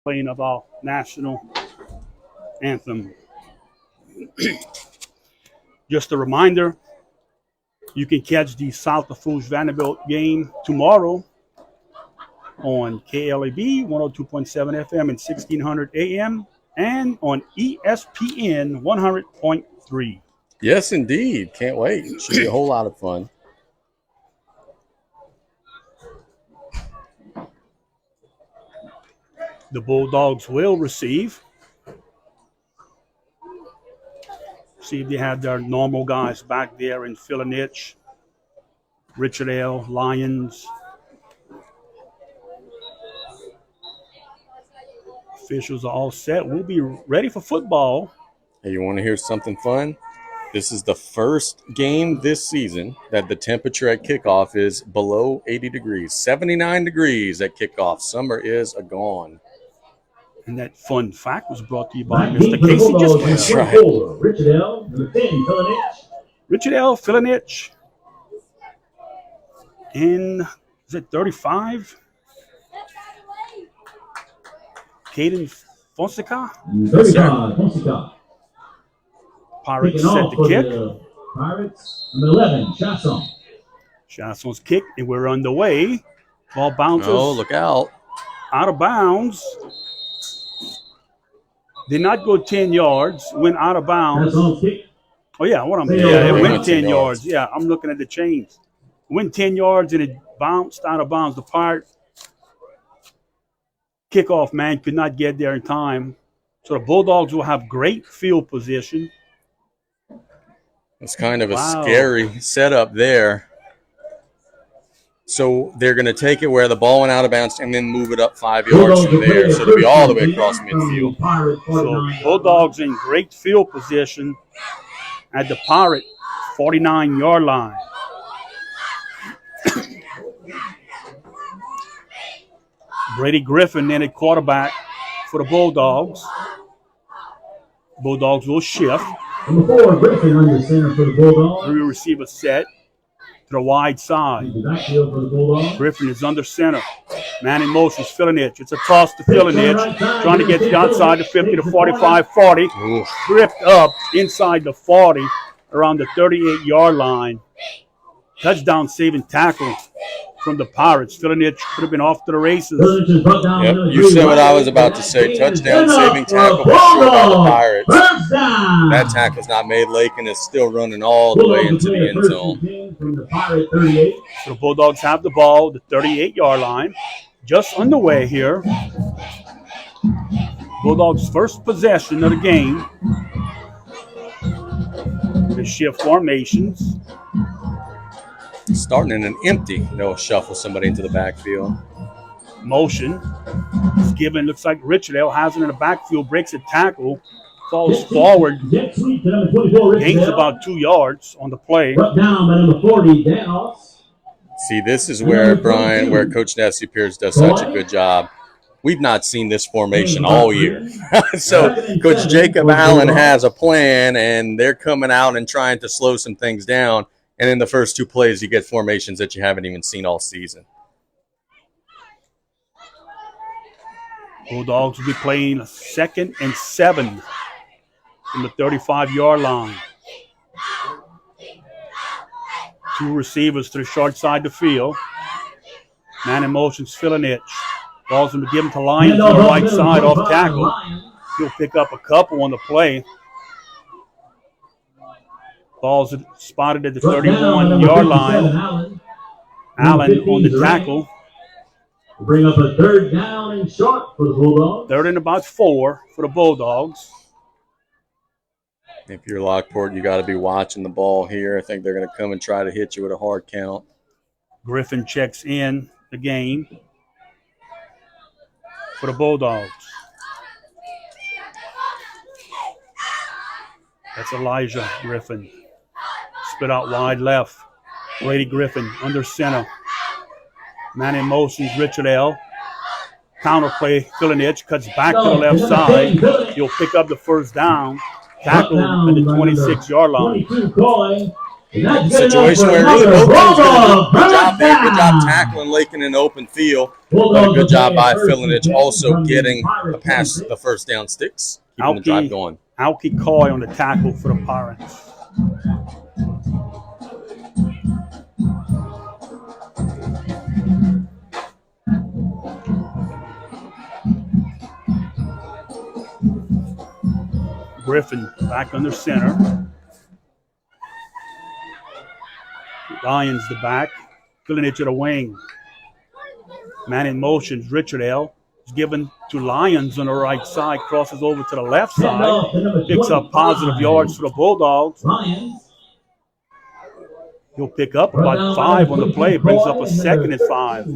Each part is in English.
playing of our national anthem. Just a reminder, you can catch the South Lafourche Vanderbilt game tomorrow on KLAB 102.7 FM and 1600 AM and on ESPN 100.3. Yes, indeed. Can't wait. It should be a whole lot of fun. The Bulldogs will receive. See if they have their normal guys back there in Philinich, Richard L., Lyons. Officials are all set. We'll be ready for football. Hey, you want to hear something fun? This is the first game this season that the temperature at kickoff is below 80 degrees. 79 degrees at kickoff. Summer is gone. And that fun fact was brought to you by Mr. Casey Giswell. That's right. Richard L. Number 10, Philinich. Richard L. Philinich. And is it 35? Caden Fonseca. 35, Fonseca. Pirates set the kick. Pirates, number 11, Chasson. Chasson's kick, and we're underway. Ball bounces. Oh, look out. Out of bounds. Did not go 10 yards. Went out of bounds. Chasson's kick. Oh, yeah, what I'm Yeah, it it went went 10 10 yards. Yeah, I'm looking at the chains. Went 10 yards, and it bounced out of bounds. The Pirate kickoff man could not get there in time. So the Bulldogs will have great field position. It's kind of a scary setup there. So they're going to take it where the ball went out of bounds and then move it up 5 yards from there. So it'll be all the way across midfield. So Bulldogs in great field position at the Pirate 49-yard line. Brady Griffin then at quarterback for the Bulldogs. Bulldogs will shift. Number 4, Griffin under center for the Bulldogs. We receive a set to the wide side. The backfield for the Bulldogs. Griffin is under center. Man in motion is Philinich. It's a toss to Philinich. Trying to get to the outside the 50 to 45, 40. Tripped up inside the 40 around the 38-yard line. Touchdown saving tackle from the Pirates. Philinich could have been off to the races. Yep, you said what I was about to say. Touchdown saving tackle for sure by the Pirates. That tackle's not made. Lakin is still running all the way into the end zone. So the Bulldogs have the ball, the 38-yard line. Just underway here. Bulldogs' first possession of the game. They shift formations. Starting in an empty, they'll shuffle somebody into the backfield. Motion is given. Looks like Richard L. has it in the backfield, breaks a tackle, falls forward, gains about 2 yards on the play. Brought down by number 40, Danos. See, this is where, Brian, where Coach Nancy Pierce does such a good job. We've not seen this formation all year. So Coach Jacob Allen has a plan, and they're coming out and trying to slow some things down. And in the first 2 plays, you get formations that you haven't even seen all season. Bulldogs will be playing 2nd and 7 from the 35-yard line. 2 receivers to the short side of the field. Man in motion's Philinich. Ball's going to give him to Lyons on the right side off tackle. He'll pick up a couple on the play. Ball's spotted at the 31-yard line. Allen on the tackle. Bring up a 3rd down and short for the Bulldogs. 3rd and about 4 for the Bulldogs. If you're Lockport, you got to be watching the ball here. I think they're going to come and try to hit you with a hard count. Griffin checks in the game for the Bulldogs. That's Elijah Griffin. Spit out wide left. Brady Griffin under center. Man in motion is Richard L. Counter play, Philinich cuts back to the left side. He'll pick up the 1st down. Tackle at the 26-yard line. And that's good enough Situation for where really another both teams going to do a Bulldog. good job there. Good job Touchdown. tackling Lake in an open field. But a Bulldogs good will job play by first and Philinich 10 also from the getting a Pirates pass 26. the first down sticks, keeping the drive going. Alki Coy on the tackle for the Pirates. Griffin back under center. Lions the back. Philinich at a wing. Man in motion. Richard L. is given to Lions on the right side. Crosses over to the left side. Picks up positive yards for the Bulldogs. Lions. He'll pick up about 5 on the play. Brings up a 2nd and 5.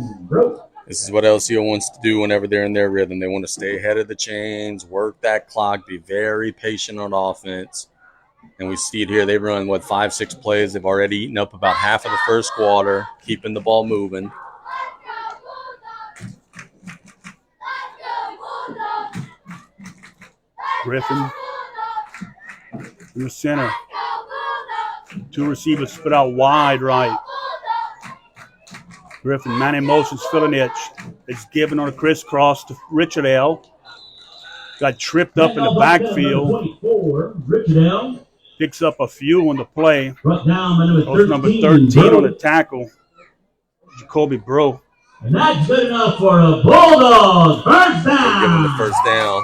This is what LCO wants to do whenever they're in their rhythm. They want to stay ahead of the chains, work that clock, be very patient on offense. And we see it here. They run, 5-6 plays. They've already eaten up about half of the first quarter, keeping the ball moving. Griffin in the center. 2 receivers split out wide right. Griffin, man in motion, Philinich. It's given on a crisscross to Richard L. Got tripped up in the backfield. Richard L. Picks up a few on the play. Brought down by Number 13 on the tackle. Jacoby Bro. And that's good enough for a Bulldog first down. Give him the first down.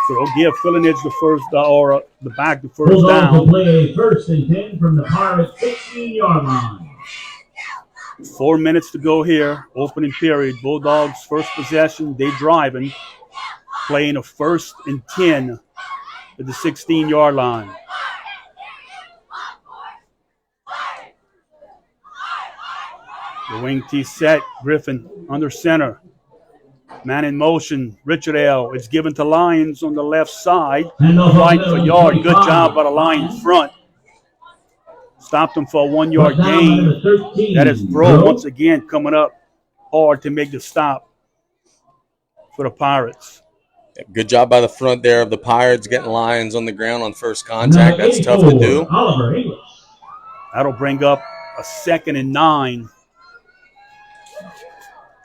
So they'll give Philinich the first, or the back the first Bulldogs down. will play a 1st and 10 from the Pirates 16-yard line. 4 minutes to go here. Opening period. Bulldogs first possession. They driving. Playing a 1st and 10 at the 16-yard line. The wing T set. Griffin under center. Man in motion. Richard L. It's given to Lions on the left side. Fighting for yard. Good job by the line front. Stopped him for a 1-yard gain. That is Bro once again coming up hard to make the stop for the Pirates. Good job by the front there of the Pirates, getting Lions on the ground on first contact. That's tough to do. That'll bring up a 2nd and 9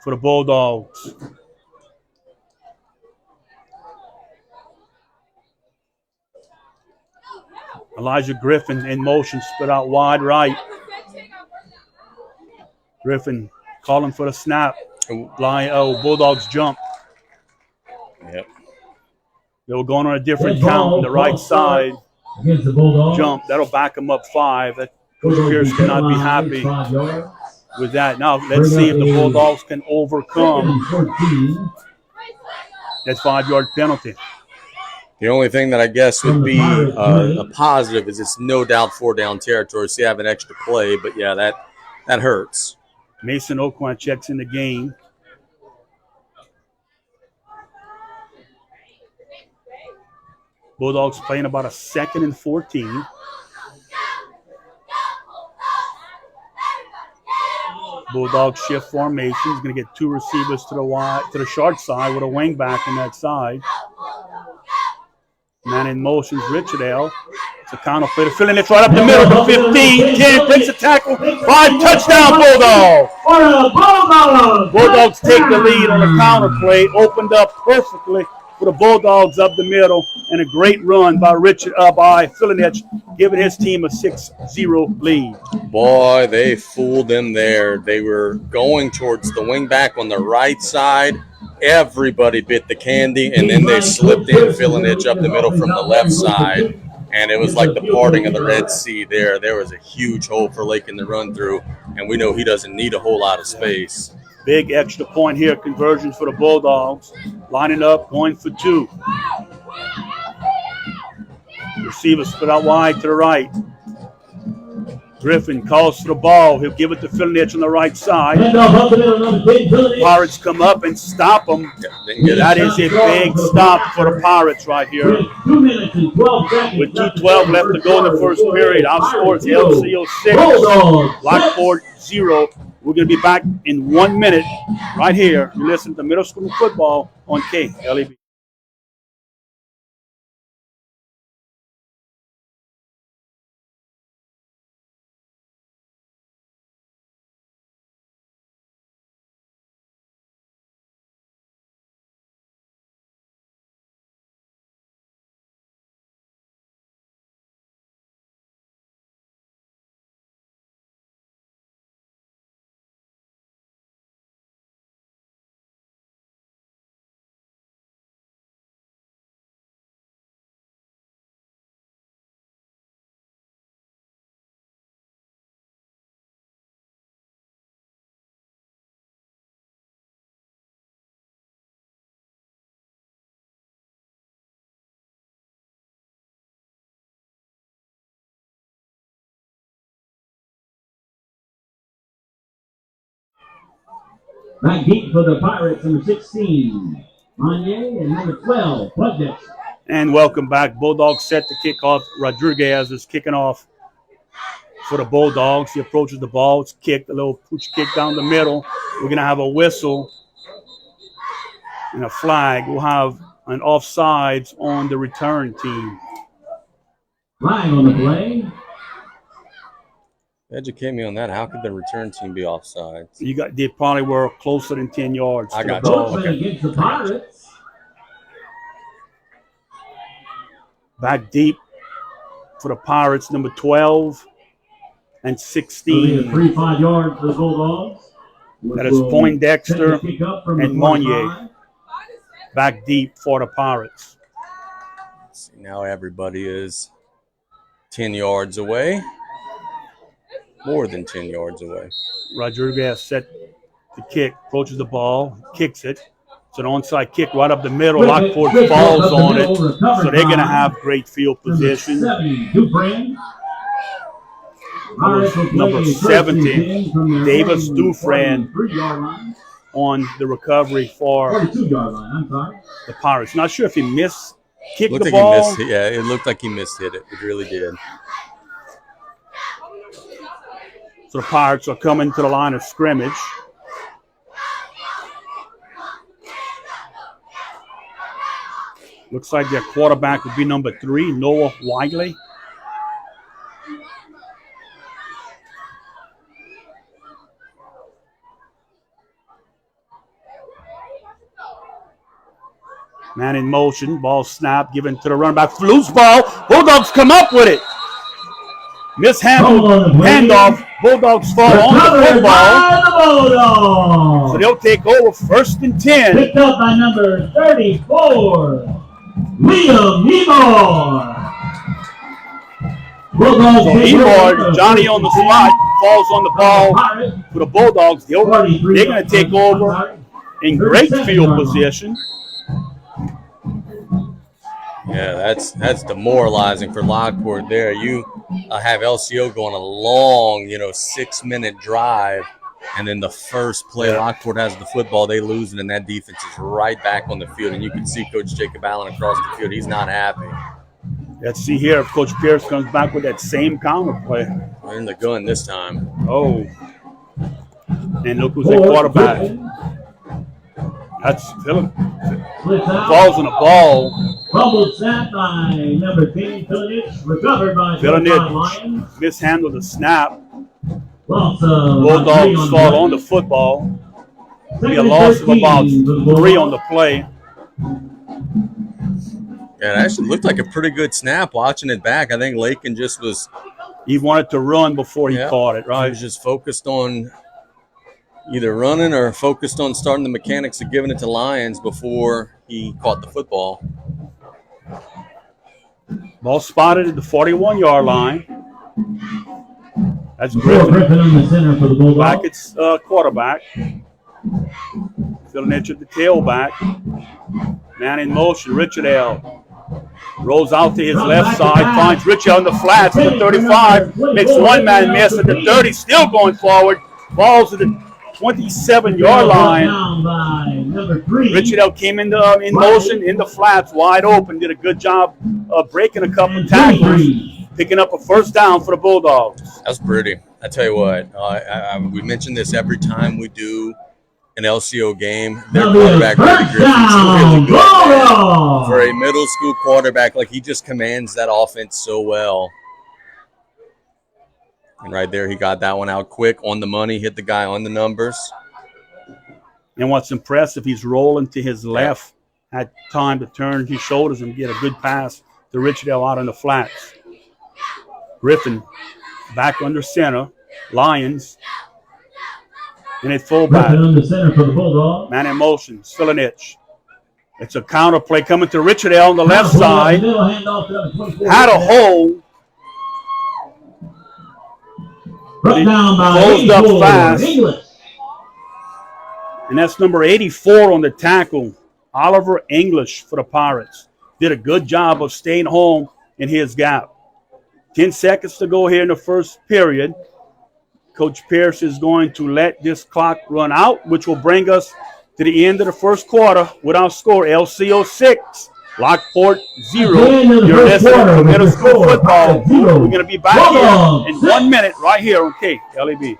for the Bulldogs. Elijah Griffin in motion, split out wide right. Griffin calling for the snap. Bulldogs jump. Yep. They were going on a different count on the right side. Jump. That'll back them up 5. That Coach Pierce cannot be happy with that. Now let's see if the Bulldogs can overcome that 5-yard penalty. The only thing that I guess would be a positive is it's no doubt 4-down territory, so you have an extra play. But, yeah, that hurts. Mason Oquan checks in the game. Bulldogs playing about a 2nd and 14. Bulldogs shift formation. He's going to get 2 receivers to the short side with a wing back on that side. Man in motion is Richard L. It's a counter play to Philinich right up the middle to 15. 10 breaks a tackle. 5 touchdown Bulldogs. Bulldogs take the lead on the counter play. Opened up perfectly for the Bulldogs up the middle, and a great run by Philinich, giving his team a 6-0 lead. Boy, they fooled them there. They were going towards the wing back on the right side. Everybody bit the candy, and then they slipped in Philinich up the middle from the left side. And it was like the parting of the Red Sea there. There was a huge hole for Lake in the run through, and we know he doesn't need a whole lot of space. Big extra point here, conversion for the Bulldogs. Lining up, going for 2. Receiver split out wide to the right. Griffin calls for the ball. He'll give it to Philinich on the right side. Pirates come up and stop him. That is a big stop for the Pirates right here. With 2:12 left to go in the first period. Our score is LCO 6, Lockport 0. We're going to be back in 1 minute right here. You listen to Middle School Football on KLEB. Back deep for the Pirates, number 16, Manye, and number 12, Budgets. And welcome back. Bulldogs set to kick off. Rodriguez is kicking off for the Bulldogs. He approaches the ball. It's kicked, a little pooch kick down the middle. We're going to have a whistle and a flag. We'll have an offsides on the return team. Flag on the play. Educate me on that. How could the return team be offside? They probably were closer than 10 yards. I got the you. ball. Okay. Against the Pirates. Back deep for the Pirates, number 12 and 16. 3-5 yards for the Bulldogs. That is Poindexter and Monye. Back deep for the Pirates. Let's see, now everybody is 10 yards away. More than 10 yards away. Rodriguez set to kick, approaches the ball, kicks it. It's an onside kick right up the middle. Lockport falls on it, so they're going to have great field position. Number 17, Davis Dufresne on the recovery for the Pirates. Not sure if he kicked the ball. It looked like he hit it. It really did. So the Pirates are coming to the line of scrimmage. Looks like their quarterback would be number 3, Noah Wiley. Man in motion, ball snap, given to the running back. Loose ball, Bulldogs come up with it. Mishandled handoff. Bulldogs fall on the football. So they'll take over 1st and 10. Picked up by number 34, Liam Nemor. So Nemor, Johnny on the spot, falls on the ball for the Bulldogs. They're going to take over in great field position. Yeah, that's demoralizing for Lockport there. You have LCO going a long, 6-minute drive, and then the first play Lockport has the football, they lose it, and that defense is right back on the field. And you can see Coach Jacob Allen across the field. He's not happy. Let's see here if Coach Pierce comes back with that same counter play. They're in the gun this time. Oh. And look who's at quarterback. That's Philip. Falls on the ball. Fumbled snap by number 10, Fillinich. Recovered by Fillinich mishandled the snap. Bulldogs fall on the football. Be a loss of about 3 on the play. Yeah, it actually looked like a pretty good snap watching it back. I think Lakin just was... He wanted to run before he caught it, right? He was just focused on either running or focused on starting the mechanics of giving it to Lyons before he caught the football. Ball spotted at the 41-yard line. That's Griffin. In the center for the Bulldogs. Brackett's quarterback. Fillinich at the tailback. Man in motion, Richard L. Rolls out to his left side, finds Richard on the flats at the 35. Makes one man miss at the 30, still going forward. Falls to the 27-yard line. Richard L came in motion in the flats, wide open. Did a good job of breaking a couple of tackles, picking up a first down for the Bulldogs. That's pretty. I tell you what, we mention this every time we do an LCO game. Their quarterback, Brady Griffin's really good. For a middle school quarterback, he just commands that offense so well. And right there, he got that one out quick, on the money, hit the guy on the numbers. And what's impressive, he's rolling to his left, had time to turn his shoulders and get a good pass to Richard L out on the flats. Griffin back under center. Lions and at fullback. Under center for the Bulldogs. Man in motion, Fillinich. It's a counter play coming to Richard L on the left side. Had a hole. Closed up fast. And that's number 84 on the tackle, Oliver English for the Pirates. Did a good job of staying home in his gap. 10 seconds to go here in the first period. Coach Pierce is going to let this clock run out, which will bring us to the end of the first quarter with our score, LCO 6, Lockport 0. You're listening to Middle School Football. We're going to be back here in 1 minute right here on KLAB.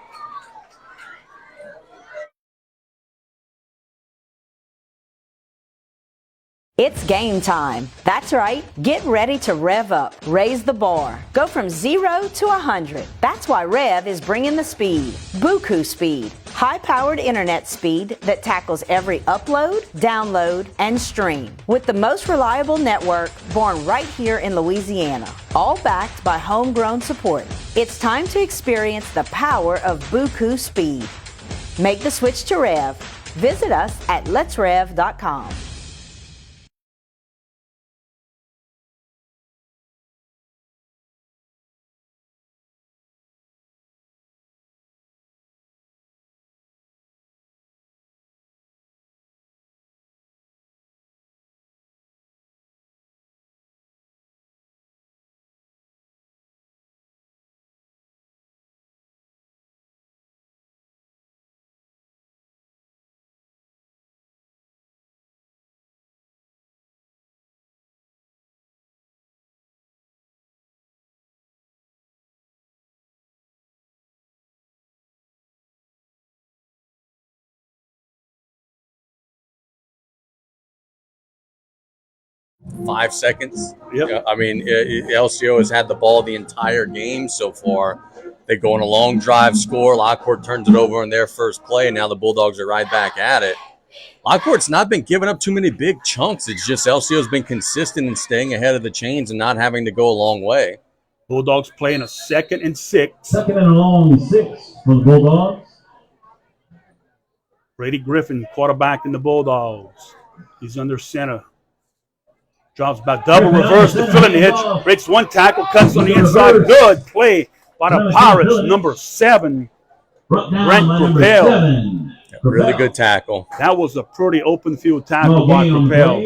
It's game time. That's right. Get ready to rev up, raise the bar, go from 0 to 100. That's why Rev is bringing the speed. Buku speed. High-powered internet speed that tackles every upload, download, and stream. With the most reliable network born right here in Louisiana. All backed by homegrown support. It's time to experience the power of Buku speed. Make the switch to Rev. Visit us at letsrev.com. Five seconds. Yep. I mean, LCO has had the ball the entire game so far. They go on a long drive, score. Lockport turns it over on their first play, and now the Bulldogs are right back at it. Lockport's not been giving up too many big chunks. It's just LCO's been consistent in staying ahead of the chains and not having to go a long way. Bulldogs playing a 2nd and 6. 2nd and a long 6 for the Bulldogs. Brady Griffin, quarterback in the Bulldogs. He's under center. Drops back, double reverse to fill in the hitch. Breaks one tackle, cuts on the inside. Good play by the Pirates, number 7, Brent Propel. Really good tackle. That was a pretty open field tackle by Propel.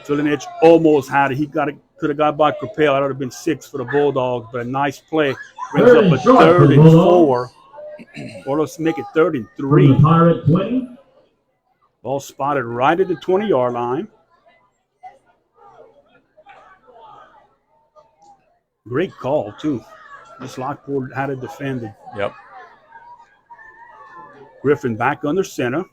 Filinich almost had it. He could have got by Propel. That would have been 6 for the Bulldogs, but a nice play. Brings up a 3rd and 4. Or let's make it 3rd and 3. Ball spotted right at the 20-yard line. Great call, too. This Lockport had it defended. Yep. Griffin back under center.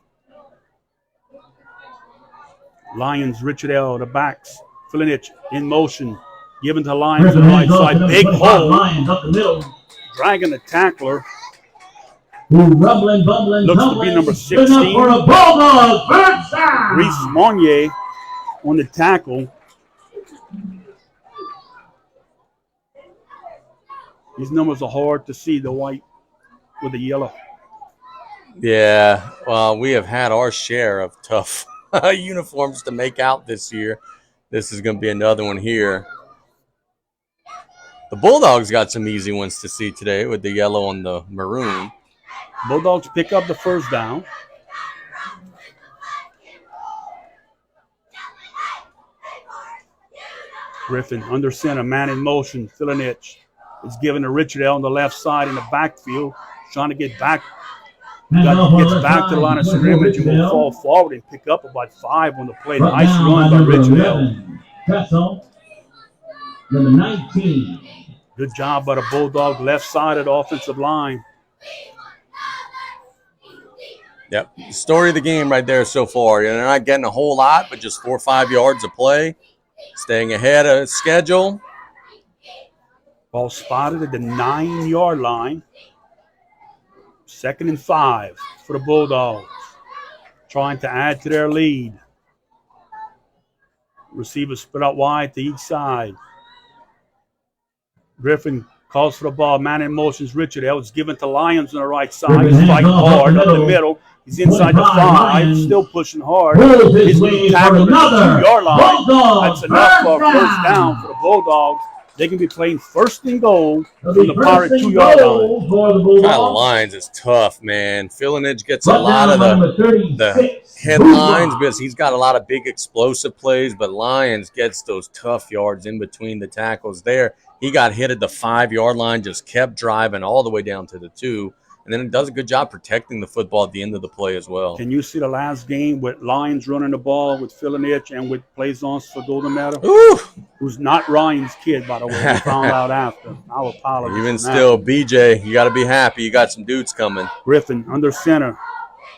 Lions, Richard L., the backs. Filinich in motion. Given to Lions on the right side. Big hole. Dragging the tackler. Rumbling, bumbling, looks to be number 16. For a Bulldog, first down. Reese Monnier on the tackle. These numbers are hard to see, the white with the yellow. Yeah, well, we have had our share of tough uniforms to make out this year. This is going to be another one here. The Bulldogs got some easy ones to see today with the yellow and the maroon. Bulldogs pick up the first down. Griffin under center, man in motion. Filinich is given to Richard L. on the left side in the backfield, trying to get back. Gets back to the line of scrimmage and will fall forward and pick up about 5 on the play. Nice run by Richard L. Number 19. Good job by the Bulldog left side of the offensive line. Yep. Story of the game right there so far. They're not getting a whole lot, but just 4 or 5 yards of play. Staying ahead of schedule. Ball spotted at the 9-yard line. 2nd and 5 for the Bulldogs. Trying to add to their lead. Receivers split out wide to each side. Griffin calls for the ball. Man in motion is Richard L. It's given to Lyons on the right side. He's fighting hard up the middle. He's inside the 5, still pushing hard. He's being tackled at the 2-yard line. That's enough for a first down for the Bulldogs. They can be playing 1st and goal from the Pirate 2-yard line. Tyler Lyons is tough, man. Filinich gets a lot of the headlines because he's got a lot of big explosive plays, but Lyons gets those tough yards in between the tackles there. He got hit at the 5-yard line, just kept driving all the way down to the 2, and then it does a good job protecting the football at the end of the play as well. Can you see the last game with Lions running the ball with Filinich and with Plaisance for Golden Medal? Ooh. Who's not Ryan's kid, by the way. We found out after. I apologize. Even still, BJ, you got to be happy. You got some dudes coming. Griffin under center.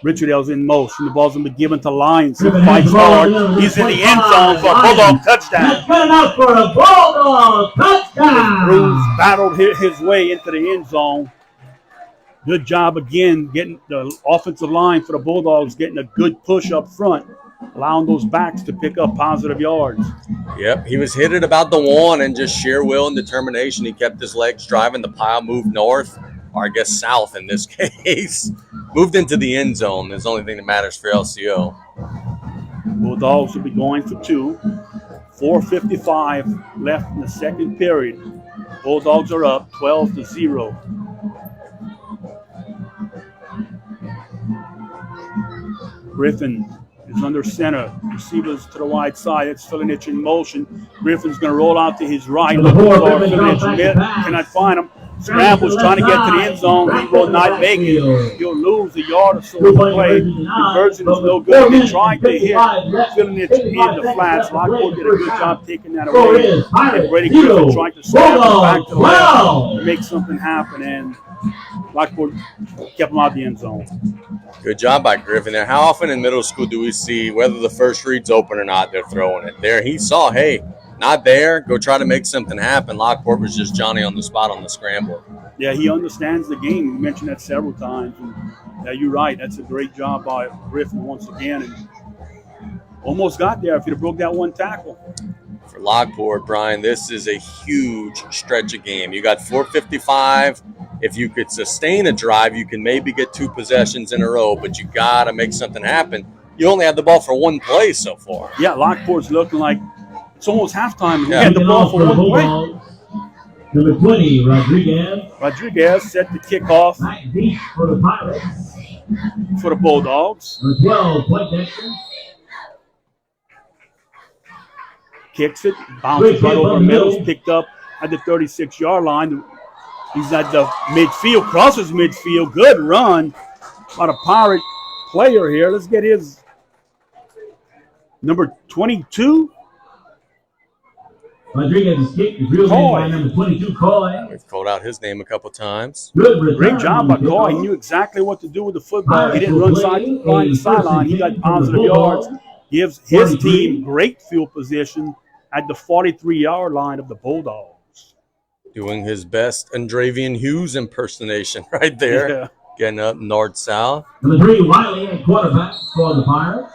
Richard L's in motion. The ball's going to be given to Lyons. He fights hard. He's in the end zone for a Bulldog touchdown. That's good enough for a Bulldog touchdown. Bruce battled his way into the end zone. Good job again getting the offensive line for the Bulldogs, getting a good push up front, allowing those backs to pick up positive yards. Yep, he was hit at about the 1, and just sheer will and determination, he kept his legs driving. The pile moved north, or I guess south in this case. Moved into the end zone. That's the only thing that matters for LCO. Bulldogs will be going for 2. 4:55 left in the second period. Bulldogs are up 12-0. Griffin is under center. Receivers to the wide side. It's Filinich in motion. Griffin's going to roll out to his right. Looking for Filinich. Cannot find him. Scrambles trying to get to the end zone. He will not make it. He'll lose a yard or so of the play. Conversion is no good. They tried to hit Filinich in the flats. Lockport did a good job taking that away. And Brady Griffin tried to scramble back to the left to make something happen. And Lockport kept him out of the end zone. Good job by Griffin there. How often in middle school do we see, whether the first read's open or not, they're throwing it? There, he saw, hey, not there, go try to make something happen. Lockport was just Johnny on the spot on the scramble. Yeah, he understands the game. You mentioned that several times. And yeah, you're right. That's a great job by Griffin once again. And almost got there if he'd have broke that one tackle. For Lockport, Brian, this is a huge stretch of game. You got 4:55. If you could sustain a drive, you can maybe get 2 possessions in a row, but you got to make something happen. You only have the ball for 1 play so far. Yeah, Lockport's looking like it's almost halftime. Yeah. He had the ball for 1 play. Number 20, Rodriguez. Rodriguez set the kickoff Back deep for the Pirates. for the Bulldogs. Number 12, Poindexter. Kicks it, bounces right over the middle, picked up at the 36-yard line. He's at the midfield, crosses midfield. Good run by the Pirate player here. Let's get his number 22. Rodriguez's kick is real name by number 22, Coy. We've called out his name a couple times. Great job by Coy. He knew exactly what to do with the football. He didn't run line to sideline. He got positive yards. Gives his team great field position at the 43-yard line of the Bulldogs. Doing his best Andravian Hughes impersonation right there. Yeah. Getting up north-south. Number 3, Wiley at quarterback for the Pirates.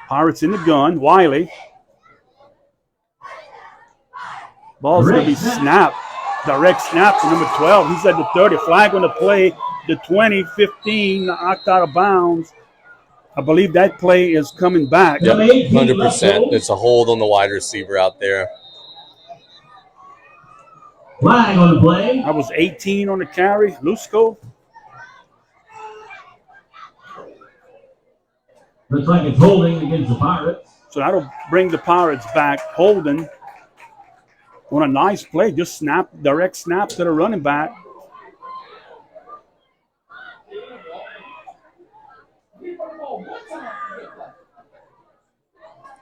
Pirates in the gun. Wiley. Ball's going to be snapped. Direct snap to number 12. He's at the 30. Flag on the play. The 20, 15, knocked out of bounds. I believe that play is coming back. Yep, 100%. It's a hold on the wide receiver out there. Flag on the play. I was 18 on the carry. Lusco. Looks like it's holding against the Pirates. So that'll bring the Pirates back. Holden on a nice play. Just snap, direct snap to the running back.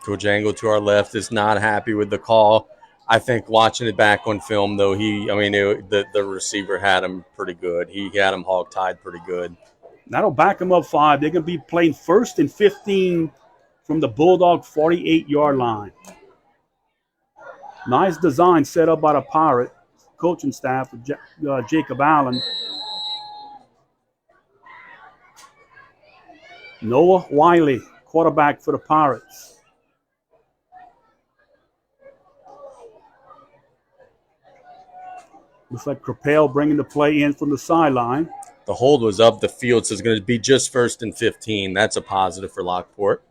Coach Angle to our left is not happy with the call. I think watching it back on film, though, the receiver had him pretty good. He had him hog-tied pretty good. That'll back them up 5. They're going to be playing 1st and 15 from the Bulldog 48-yard line. Nice design set up by the Pirate coaching staff of Jacob Allen. Noah Wiley, quarterback for the Pirates. Looks like Crapel bringing the play in from the sideline. The hold was up the field, so it's going to be just 1st and 15. That's a positive for Lockport.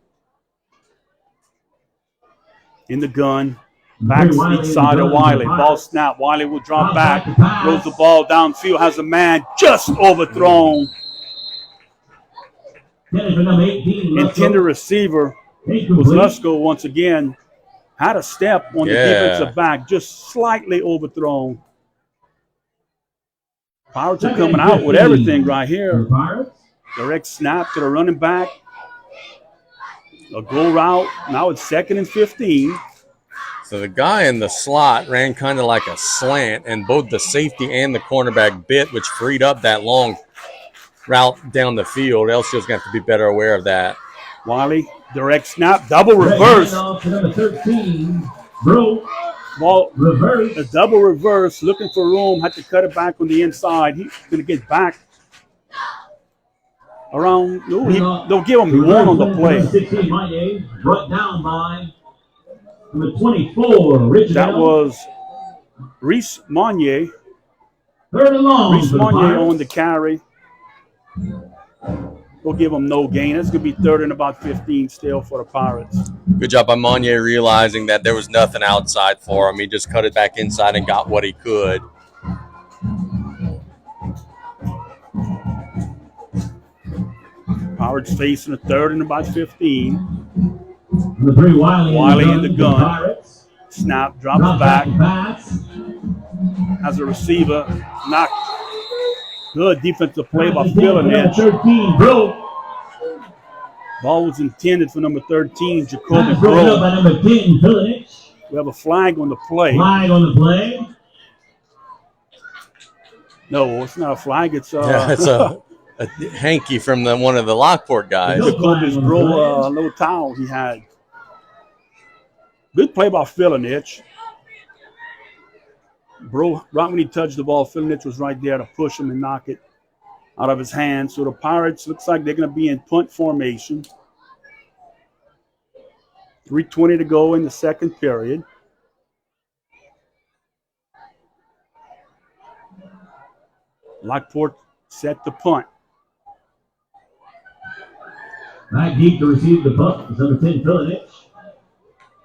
In the gun. Back each side of Wiley. Ball snap. Wiley will drop back. Throws the ball downfield. Has a man just overthrown. Intended receiver was Lusko once again. Had a step on the defensive back, just slightly overthrown. Pirates are coming out with everything right here. Direct snap to the running back. A go route. Now it's 2nd and 15. So the guy in the slot ran kind of like a slant, and both the safety and the cornerback bit, which freed up that long route down the field. LCO's going to have to be better aware of that. Wiley, direct snap, double reverse. Ball, a double reverse, looking for room, had to cut it back on the inside. He's going to get back around. They'll give him one on the play. Brought down by number 24, Richard. That was Reese Monnier. 3rd and long. Reese Monnier on the carry. We'll give him no gain. It's going to be 3rd and about 15 still for the Pirates. Good job by Monnier realizing that there was nothing outside for him. He just cut it back inside and got what he could. Pirates facing a 3rd and about 15. Number 3, Wiley in the gun. Snap, drops back. Has a receiver. Knocked. Good defensive play by Philinich. 13, Bro. Ball was intended for number 13, Jacoby Broken up Bro. by number 10, Philinich. We have a flag on the play. Flag on the play. No, it's not a flag. It's It's a hanky from one of the Lockport guys. Jacoby's Bro little towel he had. Good play by Philinich. Bro, right when he touched the ball, Philinich was right there to push him and knock it out of his hands. So the Pirates looks like they're going to be in punt formation. 3:20 to go in the second period. Lockport set the punt. Back deep to receive the punt is number 10, Philinich.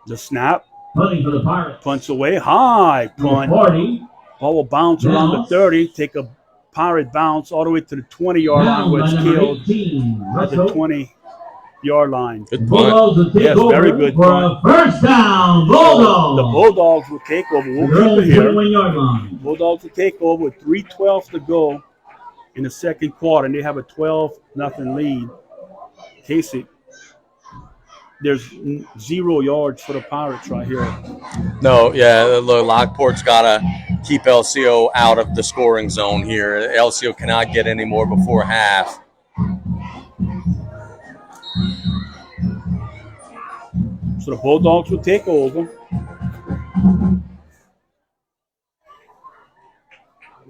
The snap. Punting for the Pirates. Punts away. High punt. 40. Ball will bounce around the 30. Take a Pirate bounce all the way to the 20-yard line where it's killed at the 20-yard line. Good punt. Yes, very good punt. First down, Bulldogs. The Bulldogs will take over. We'll keep it here. Bulldogs will take over with 3:12 to go in the second quarter, and they have a 12-0 lead. Casey, there's 0 yards for the Pirates right here. No, yeah, look, Lockport's got to keep LCO out of the scoring zone here. LCO cannot get any more before half. So the Bulldogs will take over.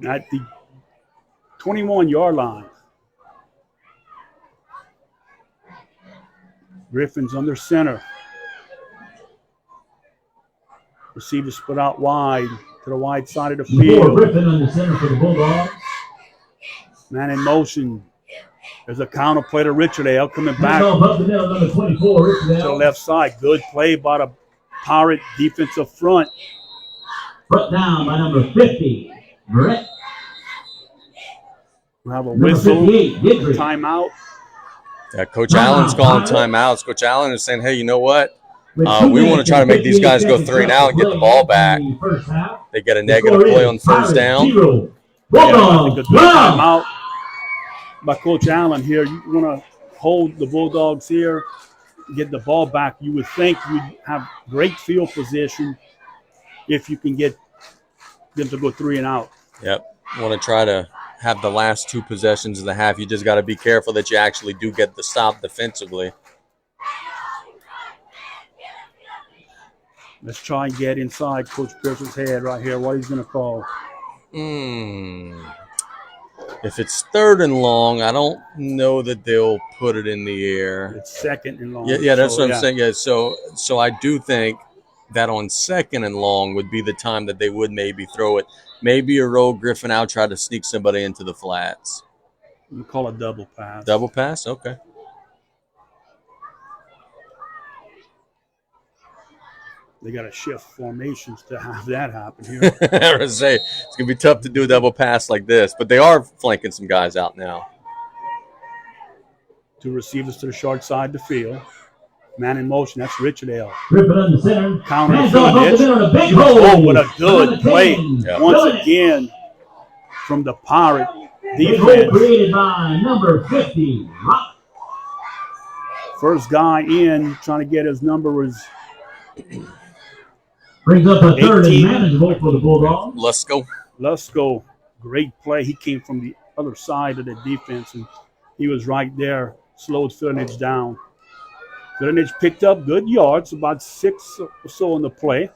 At the 21-yard line. Griffin's under center. Receiver split out wide to the wide side of the field. Griffin under center for the Bulldogs. Man in motion. There's a counter play to Richard Ale coming back Number 24, to the left side. Good play by the Pirate defensive front. Brought down by number 50, Brett. We have a whistle, timeout. Yeah, Coach Allen's calling timeouts. Coach Allen is saying, hey, you know what? We want to try to make these guys go 3 and out and get the ball back. They get a negative play on first down. Yeah, I think a good timeout by Coach Allen here. You want to hold the Bulldogs here, get the ball back. You would think you'd have great field position if you can get them to go 3 and out. Yep. Want to try to have the last 2 possessions of the half. You just got to be careful that you actually do get the stop defensively. Let's try and get inside Coach Pearson's head right here. What he's going to call. If it's 3rd and long, I don't know that they'll put it in the air. It's 2nd and long. Yeah, that's what I'm saying. Yeah, so I do think that on 2nd and long would be the time that they would maybe throw it. Maybe a roll Griffin out, try to sneak somebody into the flats. We call a double pass. Double pass? Okay. They got to shift formations to have that happen here. I was say it's gonna be tough to do a double pass like this, but they are flanking some guys out now. 2 receivers to the short side of the field. Man in motion. That's Richard L. Griffin under center. Counter Hands off over Philinich. there on a big Oh, hole. what a good play. Yeah. Once again from the Pirate Big hole defense. created by number 50. First guy in, trying to get his number was Brings up a third 18. and manageable for the Bulldogs. Let's go. Lusko. Great play. He came from the other side of the defense, and he was right there, slowed Philinich down. Philinich picked up good yards, about 6 or so on the play.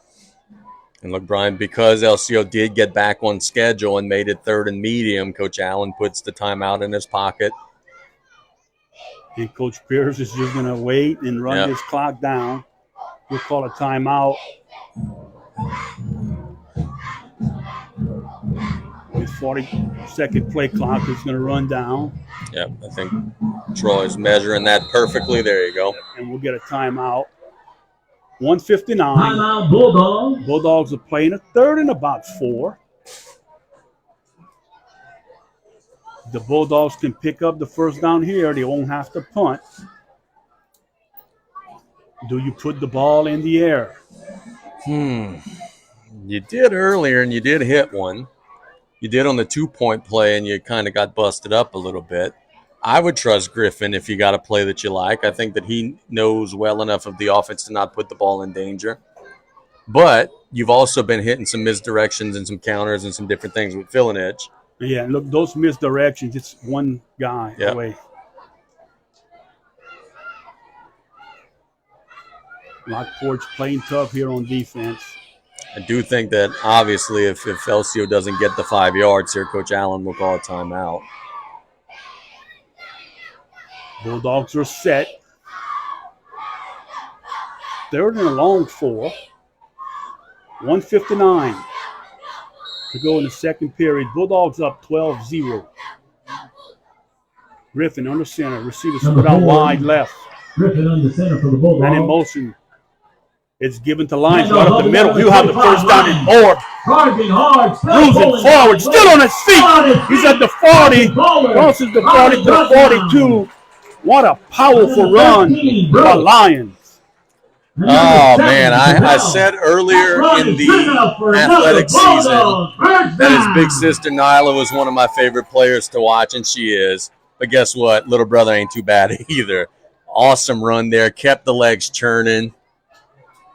And look, Brian, because LCO did get back on schedule and made it 3rd and medium, Coach Allen puts the timeout in his pocket. And Coach Pierce is just going to wait and run this clock down. We'll call a timeout. His 40-second play clock is going to run down. Yep, I think Troy's measuring that perfectly. There you go. And we'll get a timeout. 1:59. Timeout Bulldogs. Bulldogs are playing a 3rd and about 4. The Bulldogs can pick up the first down here. They won't have to punt. Do you put the ball in the air? You did earlier, and you did hit one. You did on the 2-point play, and you kind of got busted up a little bit. I would trust Griffin if you got a play that you like. I think that he knows well enough of the offense to not put the ball in danger. But you've also been hitting some misdirections and some counters and some different things with Philinich. Yeah, look, those misdirections, it's one guy away. Lockport's playing tough here on defense. I do think that, obviously, if LCO doesn't get the 5 yards here, Coach Allen will call a timeout. Bulldogs are set. 3rd and a long 4. 1:59 to go in the second period. Bulldogs up 12-0. Griffin under center. Receiver spread out wide left. Griffin under center for the Bulldogs. Man in motion. It's given to Lyons right up the middle. He'll have the first down and more. Charging hard. Losing forward. Still on his feet. He's at the 40. Crosses the 40 to the 42. What a powerful run by Lyons. Oh, man, I said earlier in the athletic season that his big sister Nyla was one of my favorite players to watch, and she is. But guess what? Little brother ain't too bad either. Awesome run there. Kept the legs churning.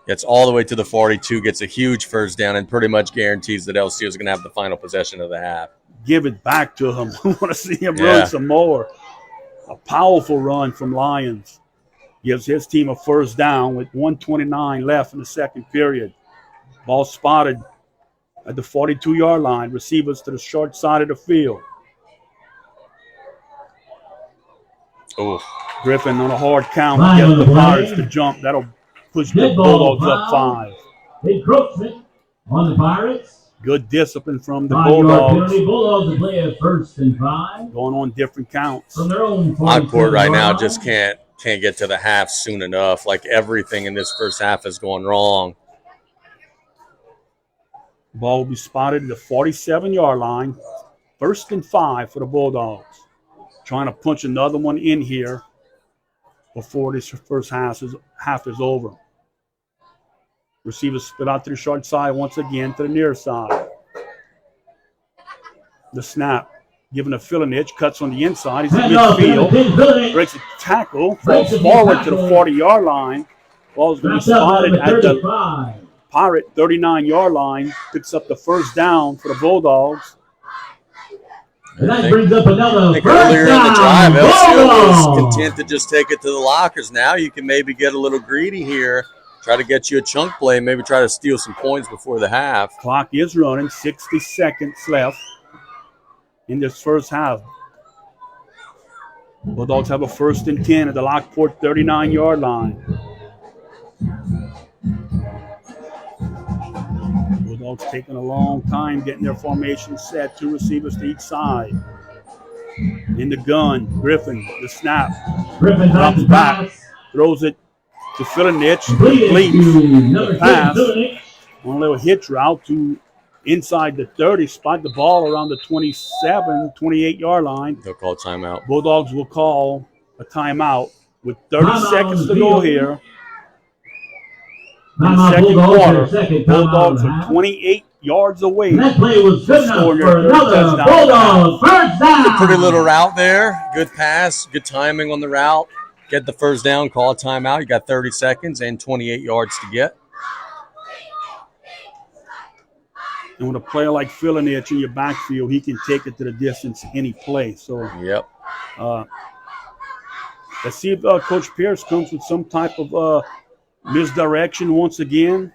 Gets all the way to the 42, gets a huge first down, and pretty much guarantees that LCO is going to have the final possession of the half. Give it back to him. We want to see him run some more. A powerful run from Lyons. Gives his team a first down with 1:29 left in the second period. Ball spotted at the 42-yard line. Receivers to the short side of the field. Ooh. Griffin on a hard count. Gets the Pirates to jump. That'll push the Bulldogs up 5. Encroachment on the Pirates. Good discipline from the 5-yard Bulldogs. penalty. Bulldogs will play at 1st and 5. Going on different counts. From their own Lockport right now just can't get to the half soon enough. Like, everything in this first half has gone wrong. Ball will be spotted at the 47-yard line. 1st and 5 for the Bulldogs. Trying to punch another one in here before this first half is over. Receivers spit out to the short side once again to the near side. The snap given to Philinich, cuts on the inside. He's in midfield. Breaks a tackle, falls forward to the 40-yard line. Ball's going to be spotted at the Pirate 39-yard line. Picks up the first down for the Bulldogs. And that brings up another I think earlier in the drive, LCO was content to just take it to the lockers. Now you can maybe get a little greedy here, try to get you a chunk play, maybe try to steal some points before the half. Clock is running, 60 seconds left in this first half. Bulldogs have a 1st and 10 at the Lockport 39-yard line. Bulldogs taking a long time getting their formation set. 2 receivers to each side. In the gun, Griffin, the snap. Griffin drops back, throws it to Philinich. Completes the pass. On a little hitch route to inside the 30. Spot the ball around the 27, 28-yard line. They'll call timeout. Bulldogs will call a timeout with 30 seconds to go here. in the second quarter. Bulldogs are 28 yards away. And that play was good enough scoring their for third another touchdown. Bulldog first down. Pretty little route there. Good pass. Good timing on the route. Get the first down. Call a timeout. You got 30 seconds and 28 yards to get. And with a player like Filinich in your backfield, he can take it to the distance any play. So, Yep. let's see if Coach Pierce comes with some type of misdirection once again.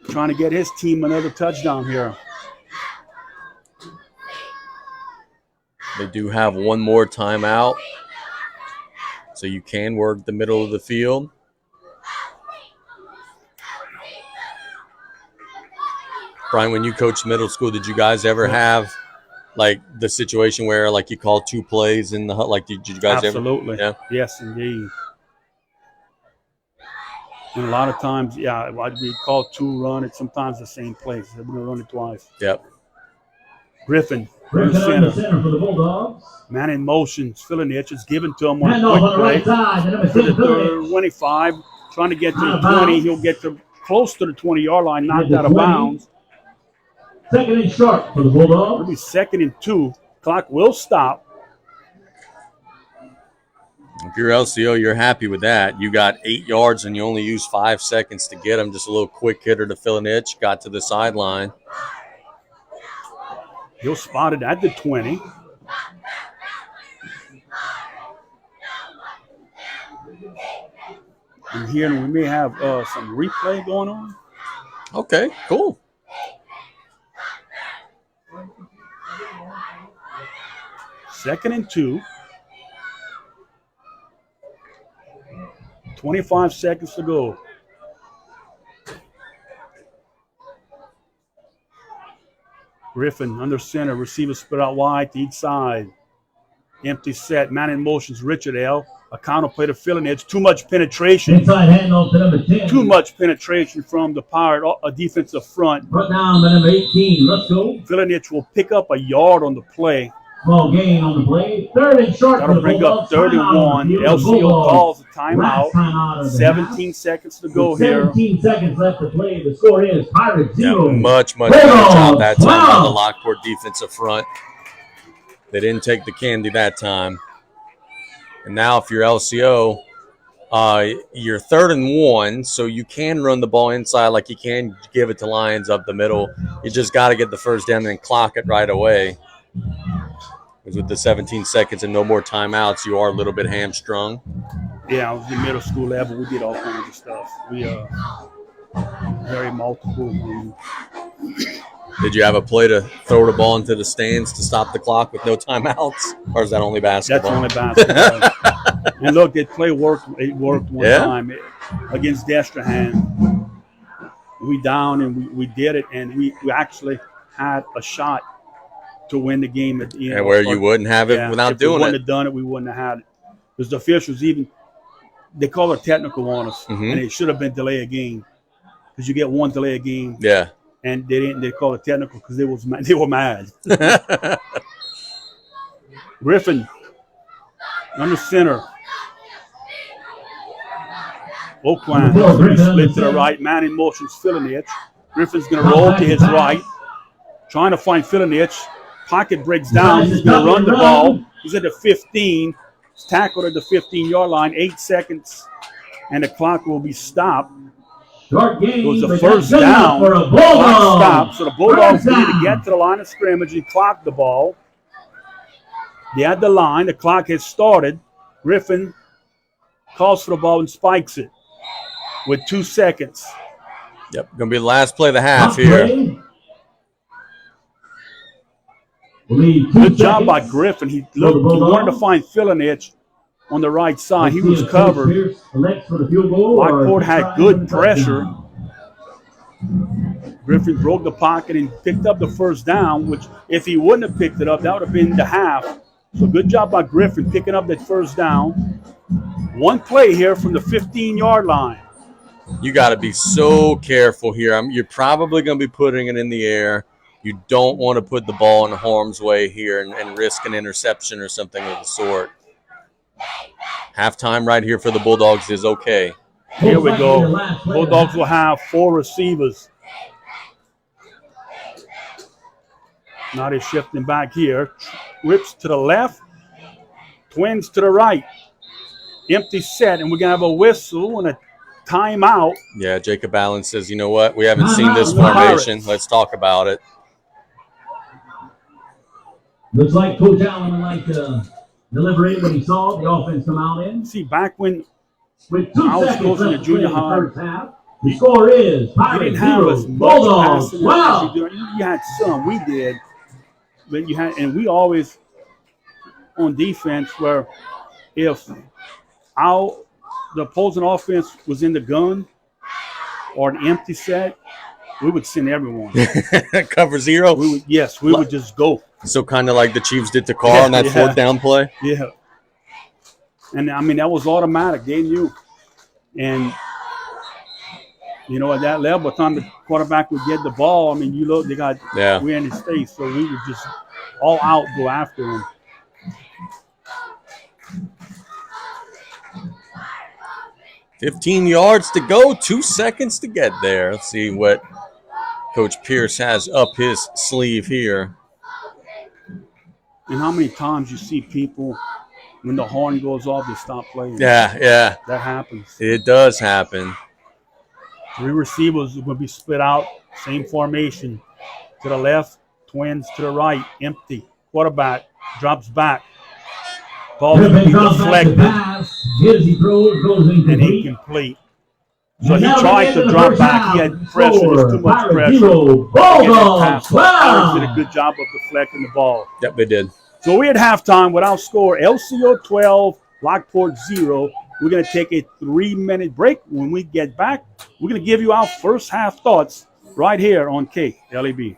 Trying to get his team another touchdown here. They do have one more timeout, so you can work the middle of the field. Brian, when you coached middle school, did you guys ever have like the situation where like you called 2 plays in the hut? Like did you guys Absolutely. ever? Yeah. Yes, indeed. And a lot of times, yeah, we call 2 run. It's sometimes the same place. We're going to run it twice. Yep. Griffin, Griffin center. on the center for the Bulldogs. Man in motion. Filinich is given to him on Hand a off quick on the right play. side. The number To 6, the Filinich. 25, trying to get to the Out of 20. bounds. He'll get to close to the 20-yard line, knocked the out of 20. bounds. Second and short for the It'll Bulldogs. be 2nd and 2. Clock will stop. If you're LCO, you're happy with that. You got 8 yards and you only used 5 seconds to get them. Just a little quick hitter to fill an itch. Got to the sideline. He'll spot it at the 20. And here we may have some replay going on. Okay, cool. Second and 2. 25 seconds to go. Griffin under center. Receiver split out wide to each side. Empty set. Man in motions. Richard L. A counter play to Filinich. Too much penetration. Inside handoff to number 10. Too much penetration from the Pirate defensive front. Brought down by number 18. Let's go. Filinich will pick up a yard on the play. Small gain on the play. Third and short for That'll the bring up Bulldogs. 31. Timeout. LCO calls a Last timeout. timeout of the 17 seconds to go half. here. 17 seconds left to play. The score is Pirates Yeah, 0. much better job that time on the Wow. Lockport defensive front. They didn't take the candy that time. And now if you're LCO, you're 3rd and 1, so you can run the ball inside like you can give it to Lions up the middle. You just got to get the first down and clock it right away. Because with the 17 seconds and no more timeouts, you are a little bit hamstrung. Yeah, I was in middle school level. We did all kinds of stuff. We very multiple. Did you have a play to throw the ball into the stands to stop the clock with no timeouts? Or is that only That's basketball? only basketball. And look, that play worked. It worked one time against Destrehan. We down and we did it, and we actually had a shot to win the game. And where you wouldn't have it without if doing we wouldn't it. have done it, we wouldn't have had it. Because the officials they call it technical on us, Mhm. and it should have been delay a game. Because you get one delay a game, Yeah. and they didn't. They call it technical because they were mad. Griffin under center. Oakland split to the right. Man in motion's Filinich. Griffin's going to roll to his right. Trying to find Filinich. Pocket breaks down. He's going to run the ball. He's at the 15. He's tackled at the 15-yard line. 8 seconds, and the clock will be stopped. It was the first down. Clock stopped. So the Bulldogs need to get to the line of scrimmage and clock the ball. They had the line. The clock has started. Griffin calls for the ball and spikes it with 2 seconds. Yep, going to be the last play of the half here. Good job by Griffin. He wanted to find Filinich on the right side. He was covered. Lockport had good pressure. Griffin broke the pocket and picked up the first down, which if he wouldn't have picked it up, that would have been the half. So good job by Griffin picking up that first down. One play here from the 15-yard line. You got to be so careful here. You're probably going to be putting it in the air. You don't want to put the ball in harm's way here and risk an interception or something of the sort. Halftime right here for the Bulldogs is okay. Here we go. Bulldogs will have 4 receivers. Now they're shifting back here. Rips to the left. Twins to the right. Empty set, and we're going to have a whistle and a timeout. Yeah, Jacob Allen says, you know what? We haven't seen this formation. Let's talk about it. Looks like Coach Allen would like to deliberate what he saw the offense come out in. See, back when With 2 I was seconds coaching left at to junior play in the high, first half, the score is you Pirates didn't have 0, as much Bulldogs passing as 12. you do. You had some, we did, but you had, and we always on defense where if the opposing offense was in the gun or an empty set, we would send everyone. Cover 0? We would just go. So kind of like the Chiefs did to Carr on that 4th down play? Yeah. And, I mean, that was automatic. They knew. And, you know, at that level, by the time the quarterback would get the ball, I mean, you look, we're in his face. So we would just all out go after him. $15 yards to go, 2 seconds to get there. Let's see what Coach Pierce has up his sleeve here. And how many times you see people, when the horn goes off, they stop playing. Yeah. That happens. It does happen. 3 receivers will be split out, same formation. To the left, Twins to the right, empty. Quarterback drops back. Ball will be deflected and incomplete. So he tried to drop back. He had pressure. There's too much pressure. Pirates did a good job of deflecting the ball. Yep, they did. So we're at halftime with our score, LCO 12, Lockport 0. We're going to take a 3-minute break. When we get back, we're going to give you our first half thoughts right here on KLEB.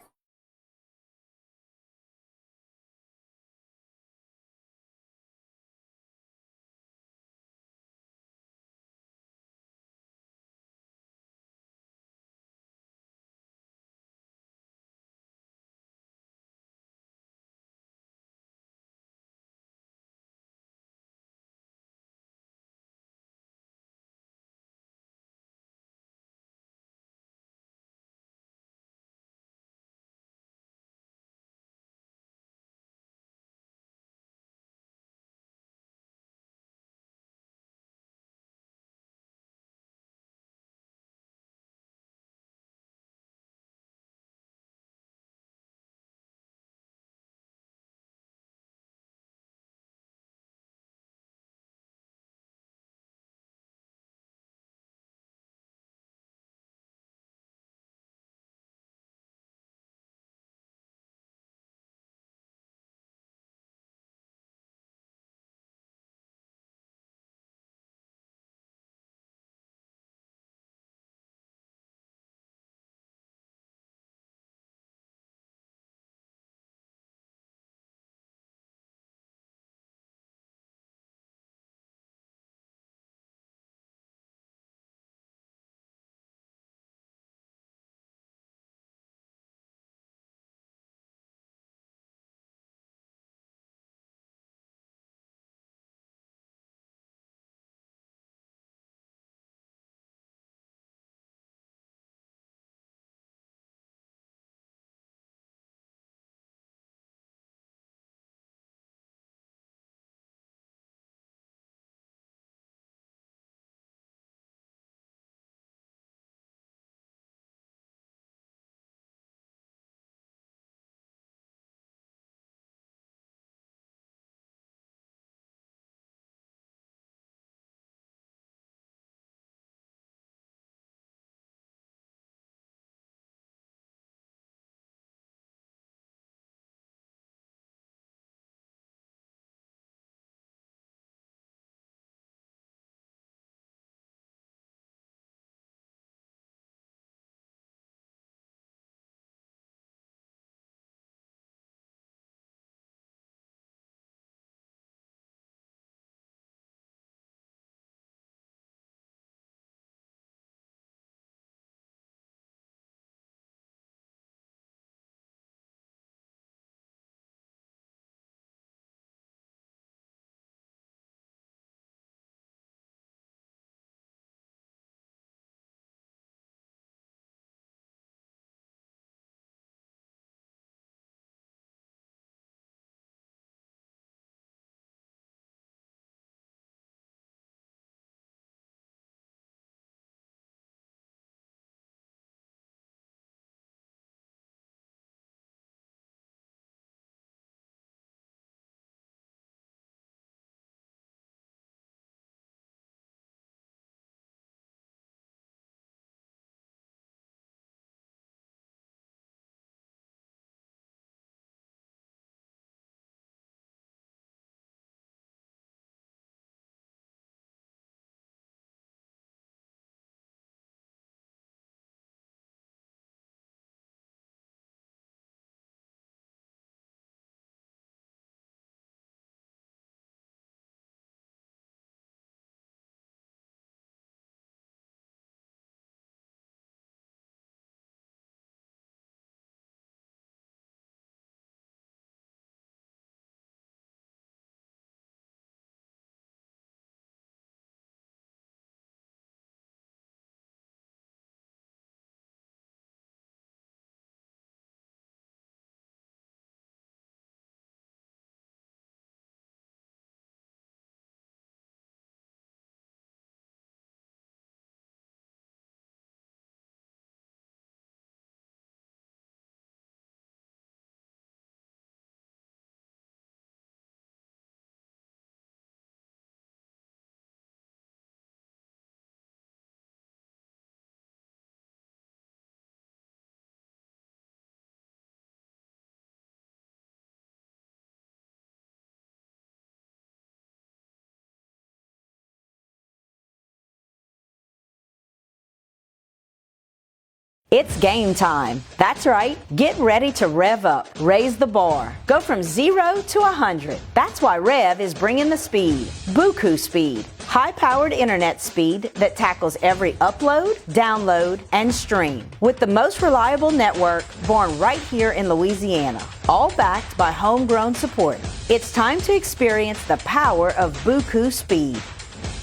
It's game time. That's right. Get ready to rev up, raise the bar. Go from 0 to 100. That's why Rev is bringing the speed. Buku speed. High-powered internet speed that tackles every upload, download, and stream. With the most reliable network born right here in Louisiana. All backed by homegrown support. It's time to experience the power of Buku speed.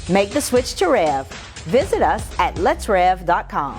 Make the switch to Rev. Visit us at letsrev.com.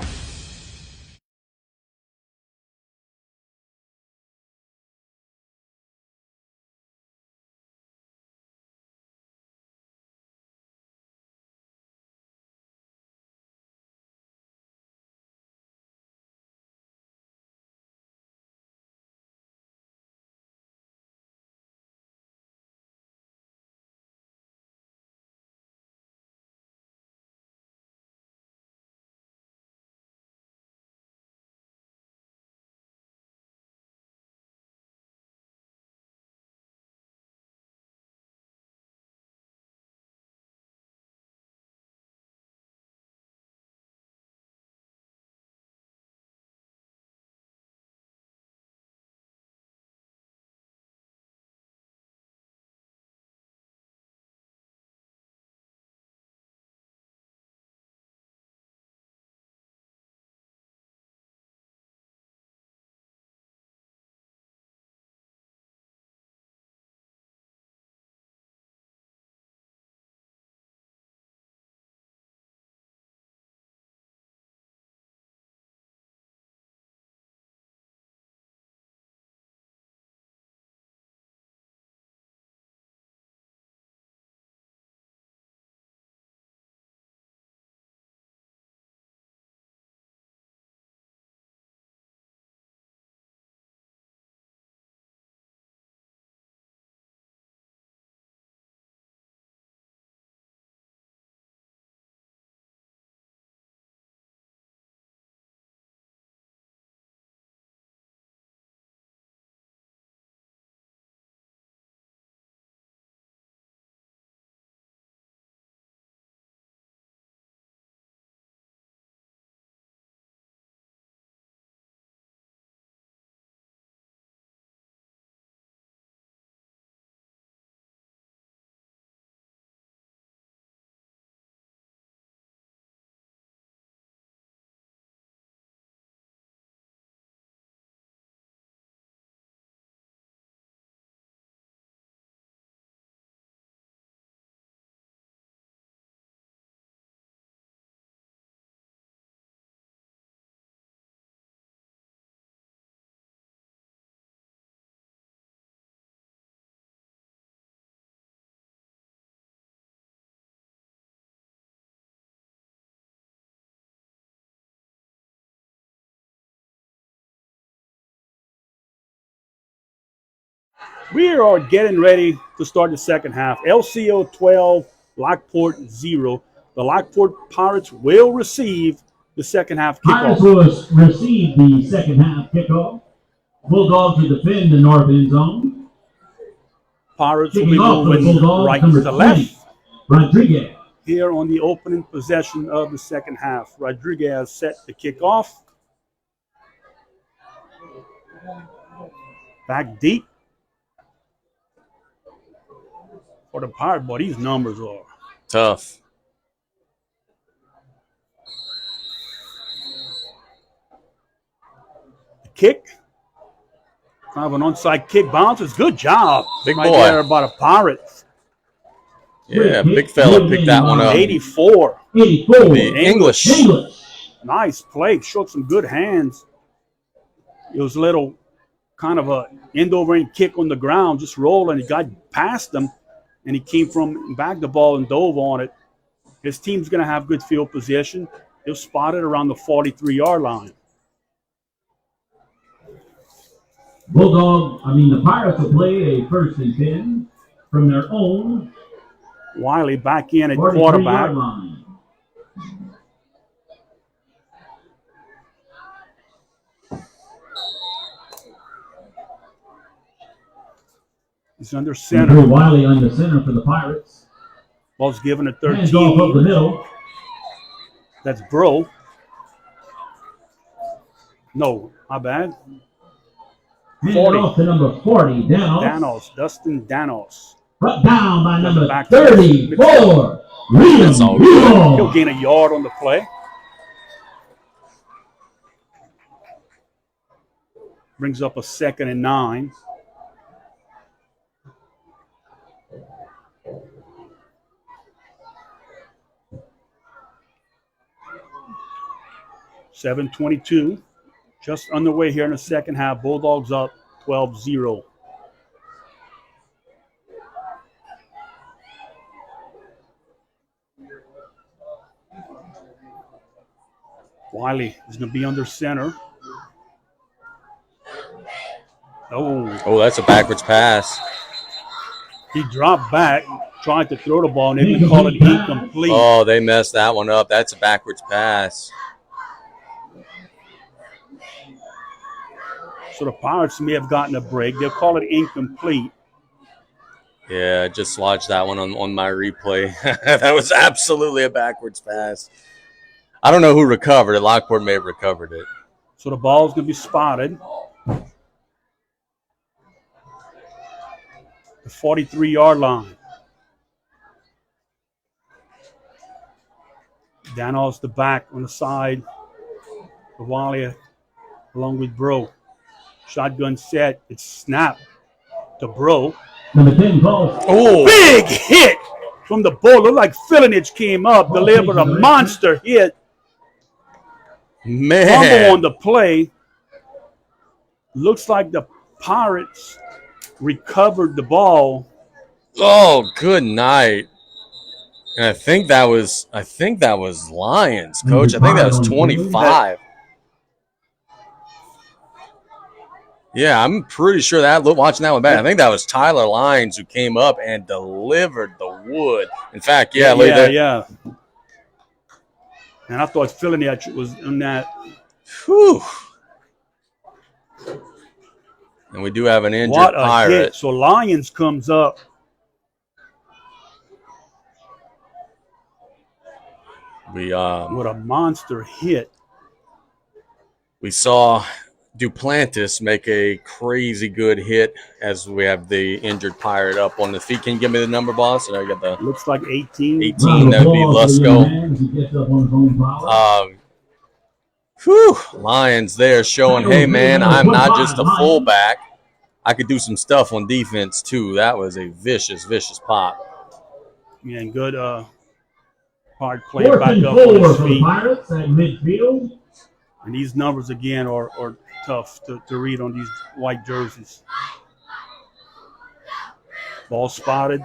We are getting ready to start the second half. LCO 12, Lockport 0. The Lockport Pirates will receive the second half Pirates kickoff. will receive the second half kickoff. Bulldogs will defend the north end zone. Pirates will Kicking be off for the moving Bulldogs, right number to 20, left Rodriguez. here on the opening possession of the second half. Rodriguez set to kick off. Back deep for the Pirate. Boy, these numbers are Tough. kick. Kind of an onside kick bounces. Good job. Big right boy. there by the Pirates. Yeah, big fella picked that one up. 84. 84. The English. Nice play. Showed some good hands. It was a little kind of a end over end kick on the ground, just rolling. He got past them, and he came from back the ball and dove on it. His team's going to have good field position. They'll spot it around the 43-yard line. The Pirates will play a 1st and 10 from their own Wiley back in at 43-yard quarterback. line. He's under Drew center. Wiley under center for the Pirates. Ball's given to Hands off up the 13. middle. That's Bro. No, my bad. Hand 40. it off to number 40, Danos, Dustin Danos. Brought down by number Back to 34, That's all good. He'll gain a yard on the play. Brings up a 2nd and 9. .722. Just underway here in the second half. Bulldogs up 12-0. Wiley is going to be under center. Oh, that's a backwards pass. He dropped back, tried to throw the ball, and they didn't call it incomplete. Oh, they messed that one up. That's a backwards pass. So the Pirates may have gotten a break. They'll call it incomplete. Yeah, just watched that one on my replay. That was absolutely a backwards pass. I don't know who recovered it. Lockport may have recovered it. So the ball's going to be spotted. The 43-yard line. Danos the back on the side. Wiley along with Bro. Shotgun set. It's snapped to Bro. Number 10 calls. Oh, Big hit from the ball. Looked like Filinich came up, delivered a monster hit. Fumble man. on the play. Looks like the Pirates recovered the ball. Oh, good night. And I think that was Lions, Coach. I think that was 25. Yeah, I'm pretty sure that. Watching that one back, I think that was Tyler Lyons who came up and delivered the wood. In fact, yeah. And I thought Filinich was in that. Whew. And we do have an injured What a Pirate. hit. So Lyons comes up. We What a monster hit. we saw Duplantis make a crazy good hit as we have the injured Pirate up on the feet. Can you give me the number, boss? And I got the Looks like 18. 18. That would be Lusko. Lions there showing, hey, man, I'm not just a fullback. I could do some stuff on defense, too. That was a vicious, vicious pop. Yeah, and good hard play back up on his feet. Pirates at midfield. And these numbers, again, are tough to read on these white jerseys. Ball spotted.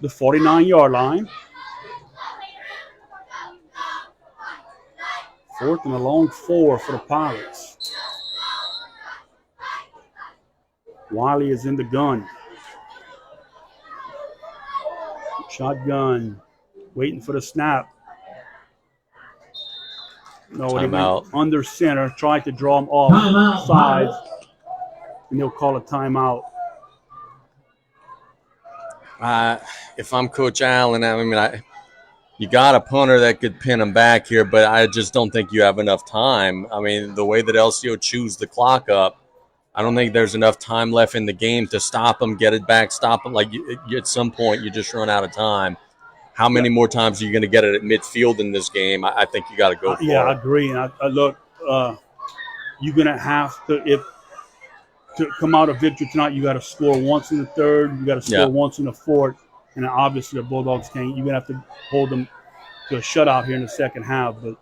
The 49-yard line. 4th and a long 4 for the Pirates. Wiley is in the gun. Shotgun. Waiting for the snap. No, he went under center. Tried to draw him off sides. And they'll call a timeout. If I'm Coach Allen, I mean, you got a punter that could pin him back here, but I just don't think you have enough time. I mean, the way that LCO chews the clock up, I don't think there's enough time left in the game to stop him, get it back, stop him. Like, at some point, you just run out of time. How many more times are you going to get it at midfield in this game? I think you got to go for it. Yeah, I agree. And I look, you're going to have to, to come out of victory tonight, you got to score once in the third, you got to score once in the fourth, and obviously the Bulldogs can't. You're going to have to hold them to a shutout here in the second half. But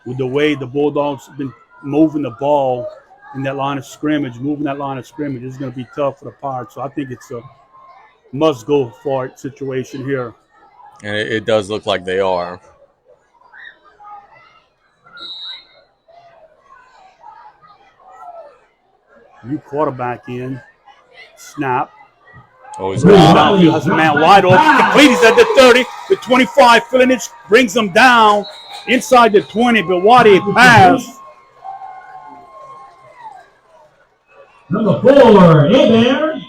with the way the Bulldogs have been moving the ball in that line of scrimmage, it's going to be tough for the Pirates. So I think it's a must-go-for-it situation here. And it does look like they are. New quarterback in. Snap. Oh, he's got He has a man wide open. Complete. He's at the 30. The 25. Filinich brings him down inside the 20. But what a pass. Number 4, in there.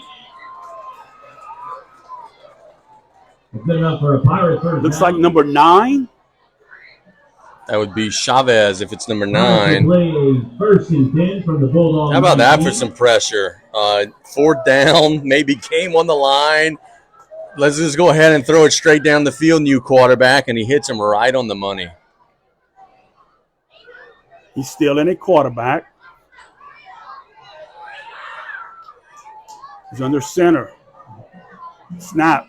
Good enough for a Pirate first. Looks like number 9. That would be Chavez if it's number Pirates 9. will play first and 10 from the Bulldogs. How about that for 19. some pressure? 4th down, maybe game on the line. Let's just go ahead and throw it straight down the field, new quarterback, and he hits him right on the money. He's still in a quarterback. He's under center. Snap.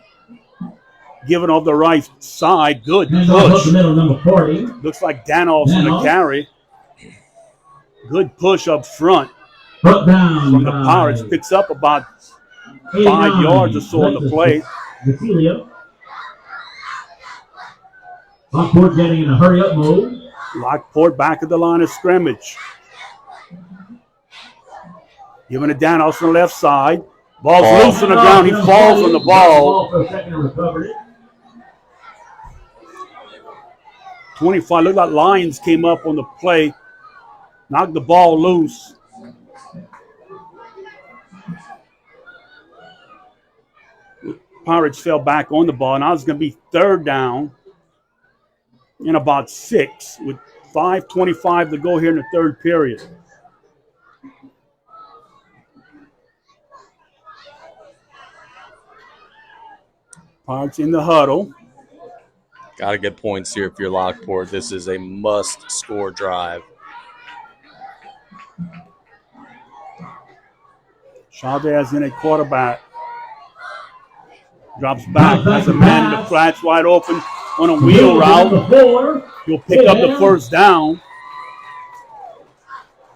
Giving off the right side. Good Hands off up push. the middle, number 40. Looks like Danoff's on the Danoff. carry. Good push up front Brought down from the by Pirates. Picks up about 5 89. yards or so on the play. Vecilio. Lockport getting in a hurry-up mode. Lockport back at the line of scrimmage. Giving it Danoff from the left side. Ball's loose on the ground. He falls on the ball. For a second and recovered it. 25. Looked like Lions came up on the play. Knocked the ball loose. Pirates fell back on the ball. Now it's going to be 3rd down in about 6 with 5:25 to go here in the 3rd period. Pirates in the huddle. Got to get points here if you're Lockport. This is a must-score drive. Chavez in a quarterback. Drops back. Has a man in the flats wide open on a wheel route. He'll pick up the 1st down.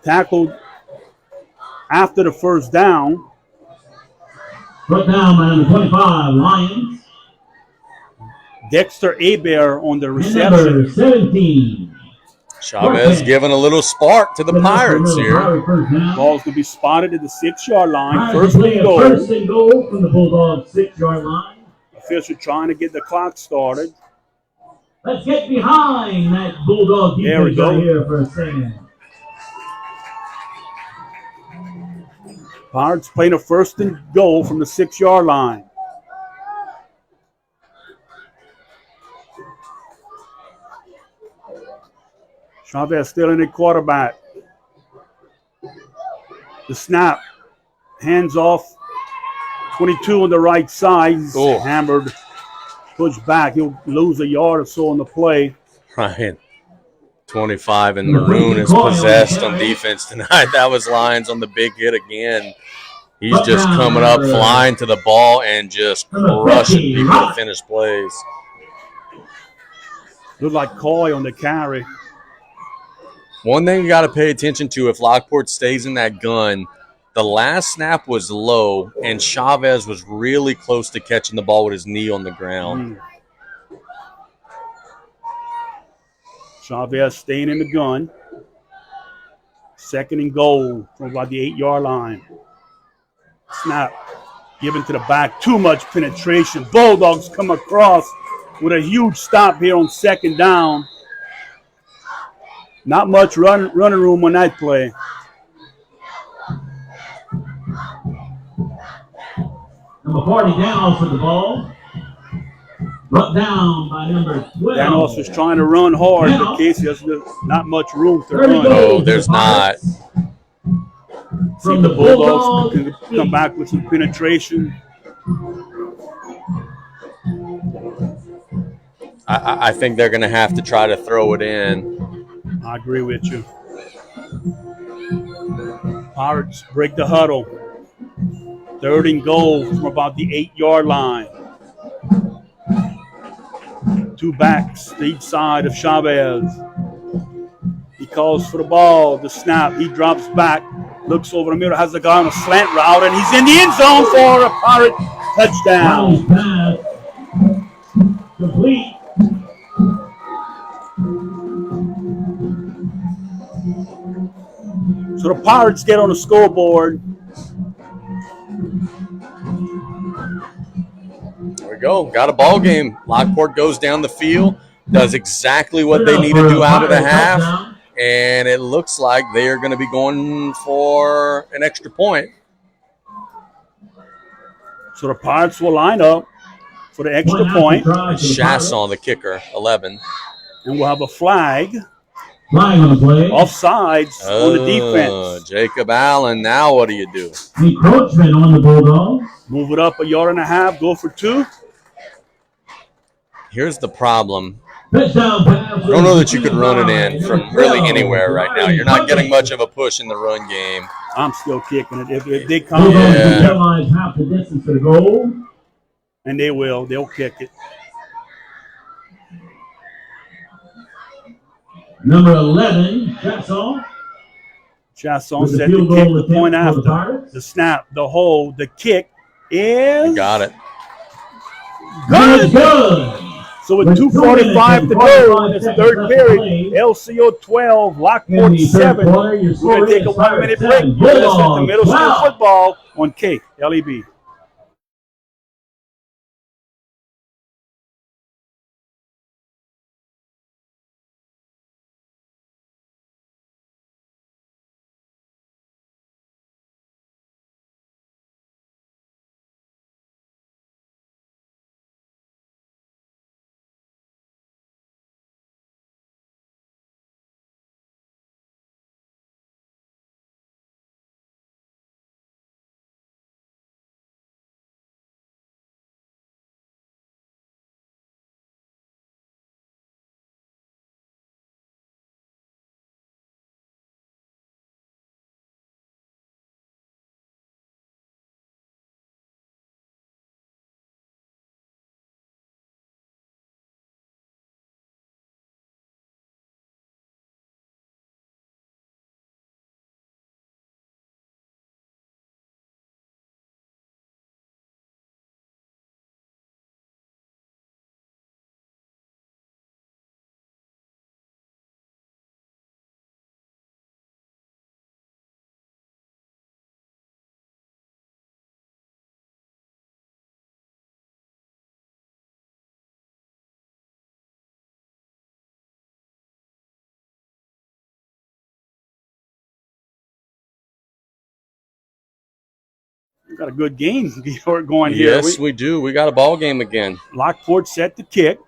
Tackled after the 1st down. Brought down by number 25, Lions. Dexter Hebert on the And reception. number 17. Chavez giving a little spark to the Pirates here. Ball's going to be spotted at the 6-yard line. Pirates First play and a goal. first and goal from the Bulldogs 6-yard line. Official trying to get the clock started. Let's get behind that Bulldog There we defense go. right here for a stand. Pirates playing a first and goal from the 6-yard line. Chavez still in the quarterback. The snap. Hands off. 22 on the right side. He's Oh. hammered. Pushed back. He'll lose a yard or so on the play. Right. 25 and Maroon is possessed on defense tonight. That was Lions on the big hit again. He's just coming up, flying to the ball, and just crushing people to finish plays. Looked like Coy on the carry. One thing you got to pay attention to if Lockport stays in that gun, the last snap was low, and Chavez was really close to catching the ball with his knee on the ground. Chavez staying in the gun. 2nd and goal from about the 8-yard line. Snap. Given to the back. Too much penetration. Bulldogs come across with a huge stop here on 2nd down. Not much running room on that play. Number 40 Danos with the ball. Brought down by number 12. Danos was trying to run hard, but Casey has not much room to There we run. go. No, there's not. See From if the the Bulldogs can Bulldogs. come back with some penetration. I think they're going to have to try to throw it in. I agree with you. Pirates break the huddle. 3rd and goal from about the 8-yard line. 2 backs to each side of Chavez. He calls for the ball, the snap. He drops back, looks over the middle, has the guy on a slant route, and he's in the end zone for a Pirate touchdown. Pass. Complete. So the Pirates get on the scoreboard. There we go. Got a ball game. Lockport goes down the field, does exactly what they need to do out of the half, and it looks like they are going to be going for an extra point. So the Pirates will line up for the extra point. Chasson, the kicker, 11. And we'll have a flag. Flying on the play. Offsides on the defense. Jacob Allen, now what do you do? Encroachment on the Bulldogs. Move it up a yard and a half, go for 2. Here's the problem. Touchdown pass. I don't know that you could run it in from really anywhere right now. You're not getting much of a push in the run game. I'm still kicking it. If they come in, Realize half the distance to the goal. and they'll kick it. Number 11, Chasson. Chasson set the kick, the point after. The snap, the hold, the kick is You got it. Good. So with 2:45 to go in this third period, LCO 12, Lockport 7. We're going to take a 1-minute break. You're listening to Middle School Football on KLEB. We've got a good game going here. Yes, we do. We got a ball game again. Lockport set the kick.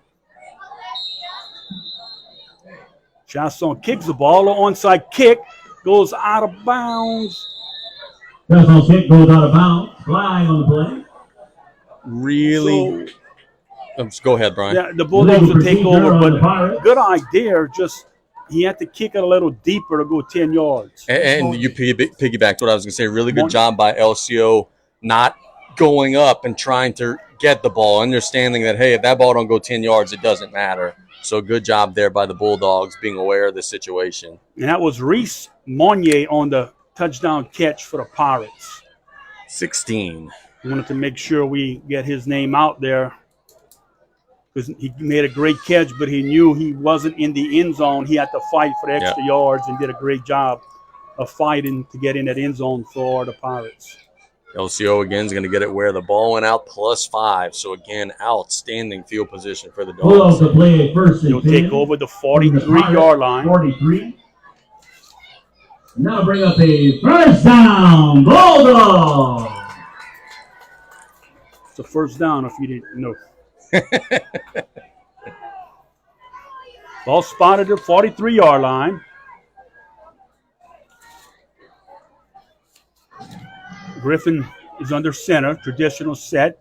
Chasson kicks the ball. Onside kick goes out of bounds. Chasson kick goes out of bounds. Flying on the play. Really? Go ahead, Brian. Yeah, the Bulldogs will take over, but good idea. Just he had to kick it a little deeper to go 10 yards. And you piggybacked what I was going to say. Really good job by LCO not going up and trying to get the ball, understanding that, hey, if that ball don't go 10 yards, it doesn't matter. So good job there by the Bulldogs being aware of the situation. And that was Reese Monnier on the touchdown catch for the Pirates. 16. We wanted to make sure we get his name out there because he made a great catch, but he knew he wasn't in the end zone. He had to fight for the extra yards and did a great job of fighting to get in that end zone for the Pirates. LCO again is going to get it where the ball went out +5. So again, outstanding field position for the Dogs. He'll take over the 43-yard line. 43. Now bring up a first down, Bulldogs. It's a first down if you didn't know. Ball spotted at 43-yard line. Griffin is under center, traditional set.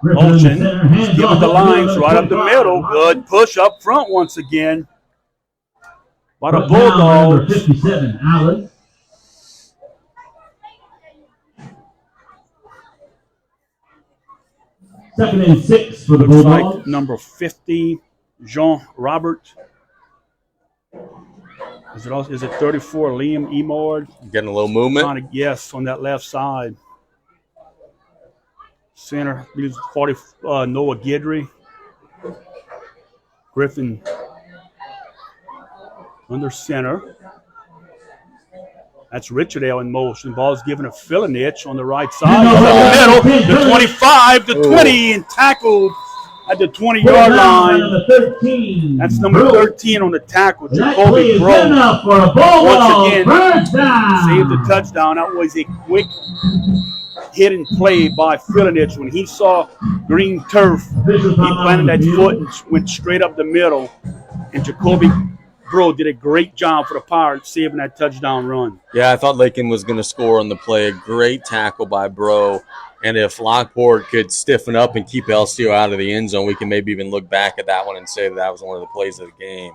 Motion, he's giving the lines right up the middle. Good push up front once again by the Bulldogs. 57, Allen. Second and 6 for the Looks Bulldogs. like number 50, Jean Robert. Is it 34, Liam Emord? Getting a little movement. Yes, on that left side. Center, 40, Noah Guidry. Griffin under center. That's Richardale in motion. Ball's given to Filinich on the right side. Middle, the 25, the 20, and tackled at the 20-yard line. That's number 13 on the tackle, Jacoby Bro. Once again, saved the touchdown. That was a quick hidden play by Filinich. When he saw green turf, he planted that foot and went straight up the middle And Jacoby Bro did a great job for the Pirates saving that touchdown run. Yeah, I thought Lakin was going to score on the play. A great tackle by Bro. And if Lockport could stiffen up and keep LCO out of the end zone, we can maybe even look back at that one and say that was one of the plays of the game.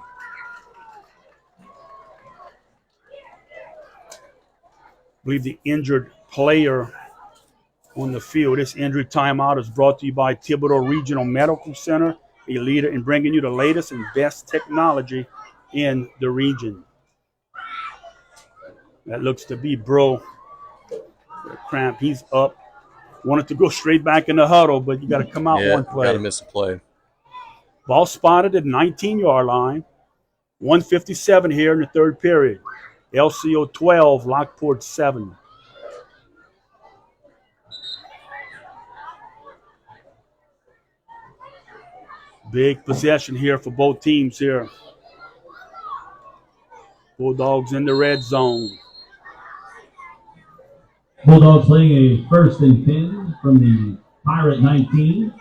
I believe the injured player on the field. This injury timeout is brought to you by Thibodeau Regional Medical Center, a leader in bringing you the latest and best technology in the region. That looks to be Bro. Cramp, he's up. Wanted to go straight back in the huddle, but you got to come out one play. Got to miss a play. Ball spotted at 19-yard line. 1:57 here in the third period. LCO 12, Lockport 7. Big possession here for both teams here. Bulldogs in the red zone. Bulldogs playing a 1st and 10 from the Pirate 19.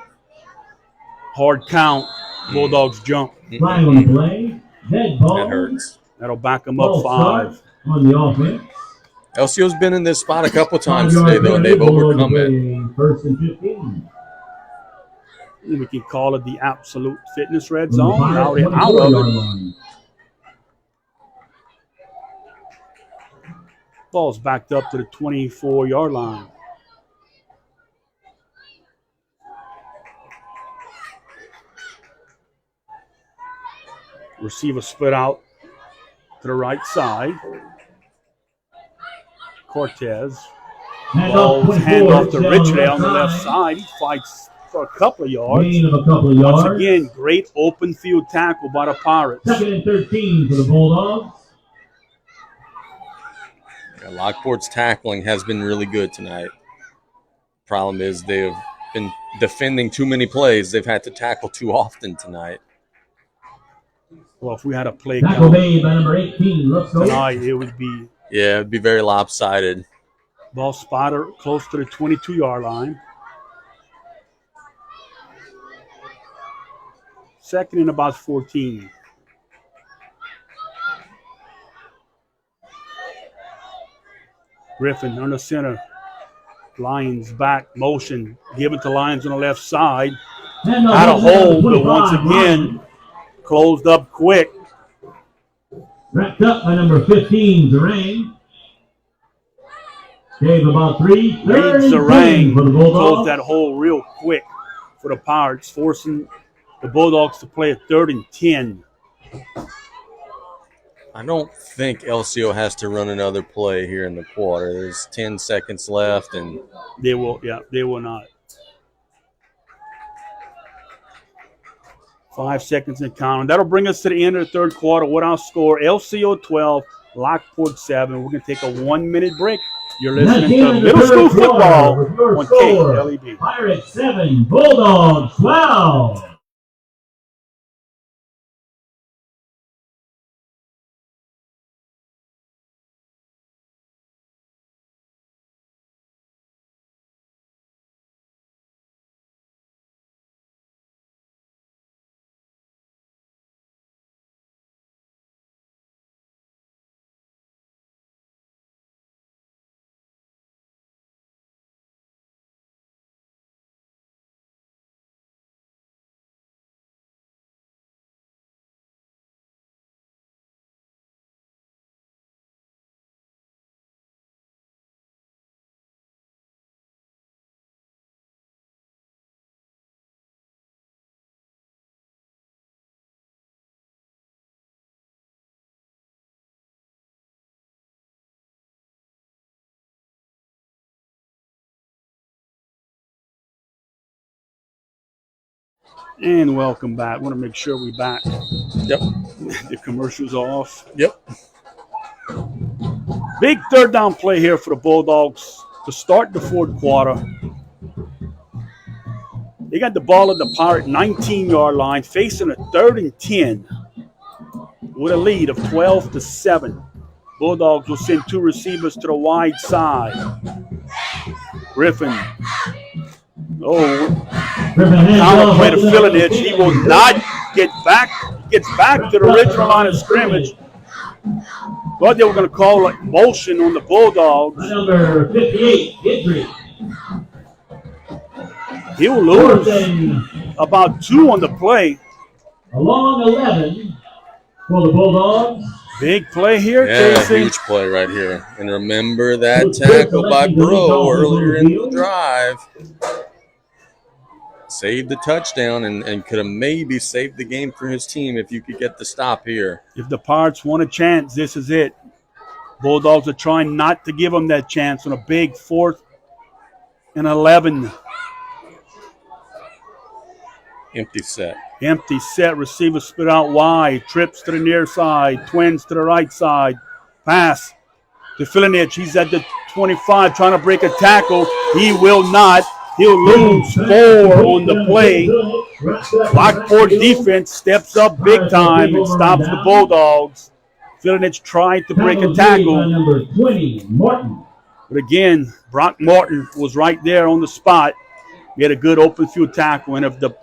Hard count. Bulldogs jump. Flying on the play. Dead ball. That hurts. That'll back them up 5. On the offense. LCO's been in this spot a couple times today, though, and they've overcome it. 1st and 15. We can call it the absolute fitness red zone. Now they're out of it. Ball's backed up to the 24-yard line. Receiver split out to the right side. Cortez. Ball's hand off to Ridgely on the left side. He fights for a couple of yards. Gain of a couple of yards. Once again, great open field tackle by the Pirates. 2nd and 13 for the Bulldogs. Yeah, Lockport's tackling has been really good tonight. Problem is they've been defending too many plays. They've had to tackle too often tonight. Well, if we had a play Tackle made by number 18. Let's go. tonight, it would be Yeah, it'd be very lopsided. ball spotter close to the 22-yard line. 2nd and about 14. Griffin on the center. Lions back motion. Given to Lions on the left side. Had a hold, but once again, closed up quick. Wrapped up by number 15, Zerang. Gave about 3. Zerang closed that hole real quick for the Pirates, forcing the Bulldogs to play a 3rd and 10. I don't think LCO has to run another play here in the quarter. There's 10 seconds left, and They will not. 5 seconds and counting. That'll bring us to the end of the third quarter. What our score? LCO 12, Lockport 7. We're going to take a 1-minute break. You're listening to Middle School Football on KLEB. Pirates 7, Bulldogs 12. And welcome back. Want to make sure we back. yep, The commercial's off. yep. Big 3rd down play here for the Bulldogs to start the 4th quarter. They got the ball at the Pirate 19-yard line, facing a 3rd and 10 with a lead of 12-7. Bulldogs will send 2 receivers to the wide side. Griffin. Conway to Philinich. He will not get back. gets back to the original line of scrimmage. Thought they were going to call like motion on the Bulldogs. Number 58, Idris. He'll lose about 2 on the play. A long 11 for the Bulldogs. Big play here, Yeah, Casey. huge play right here. And remember that tackle by Bro earlier in the drive. Saved the touchdown and could have maybe saved the game for his team if you could get the stop here. If the Pirates want a chance, this is it. Bulldogs are trying not to give them that chance on a big 4th and 11. Empty set. Empty set, receiver spit out wide, trips to the near side, twins to the right side, pass to Filinich. He's at the 25 trying to break a tackle. He will not. He'll lose 4 on the play. Lockport defense steps up big time and stops the Bulldogs. Filinich tried to break a tackle. Number 20, Martin. But again, Brock Martin was right there on the spot. He had a good open field tackle. And if the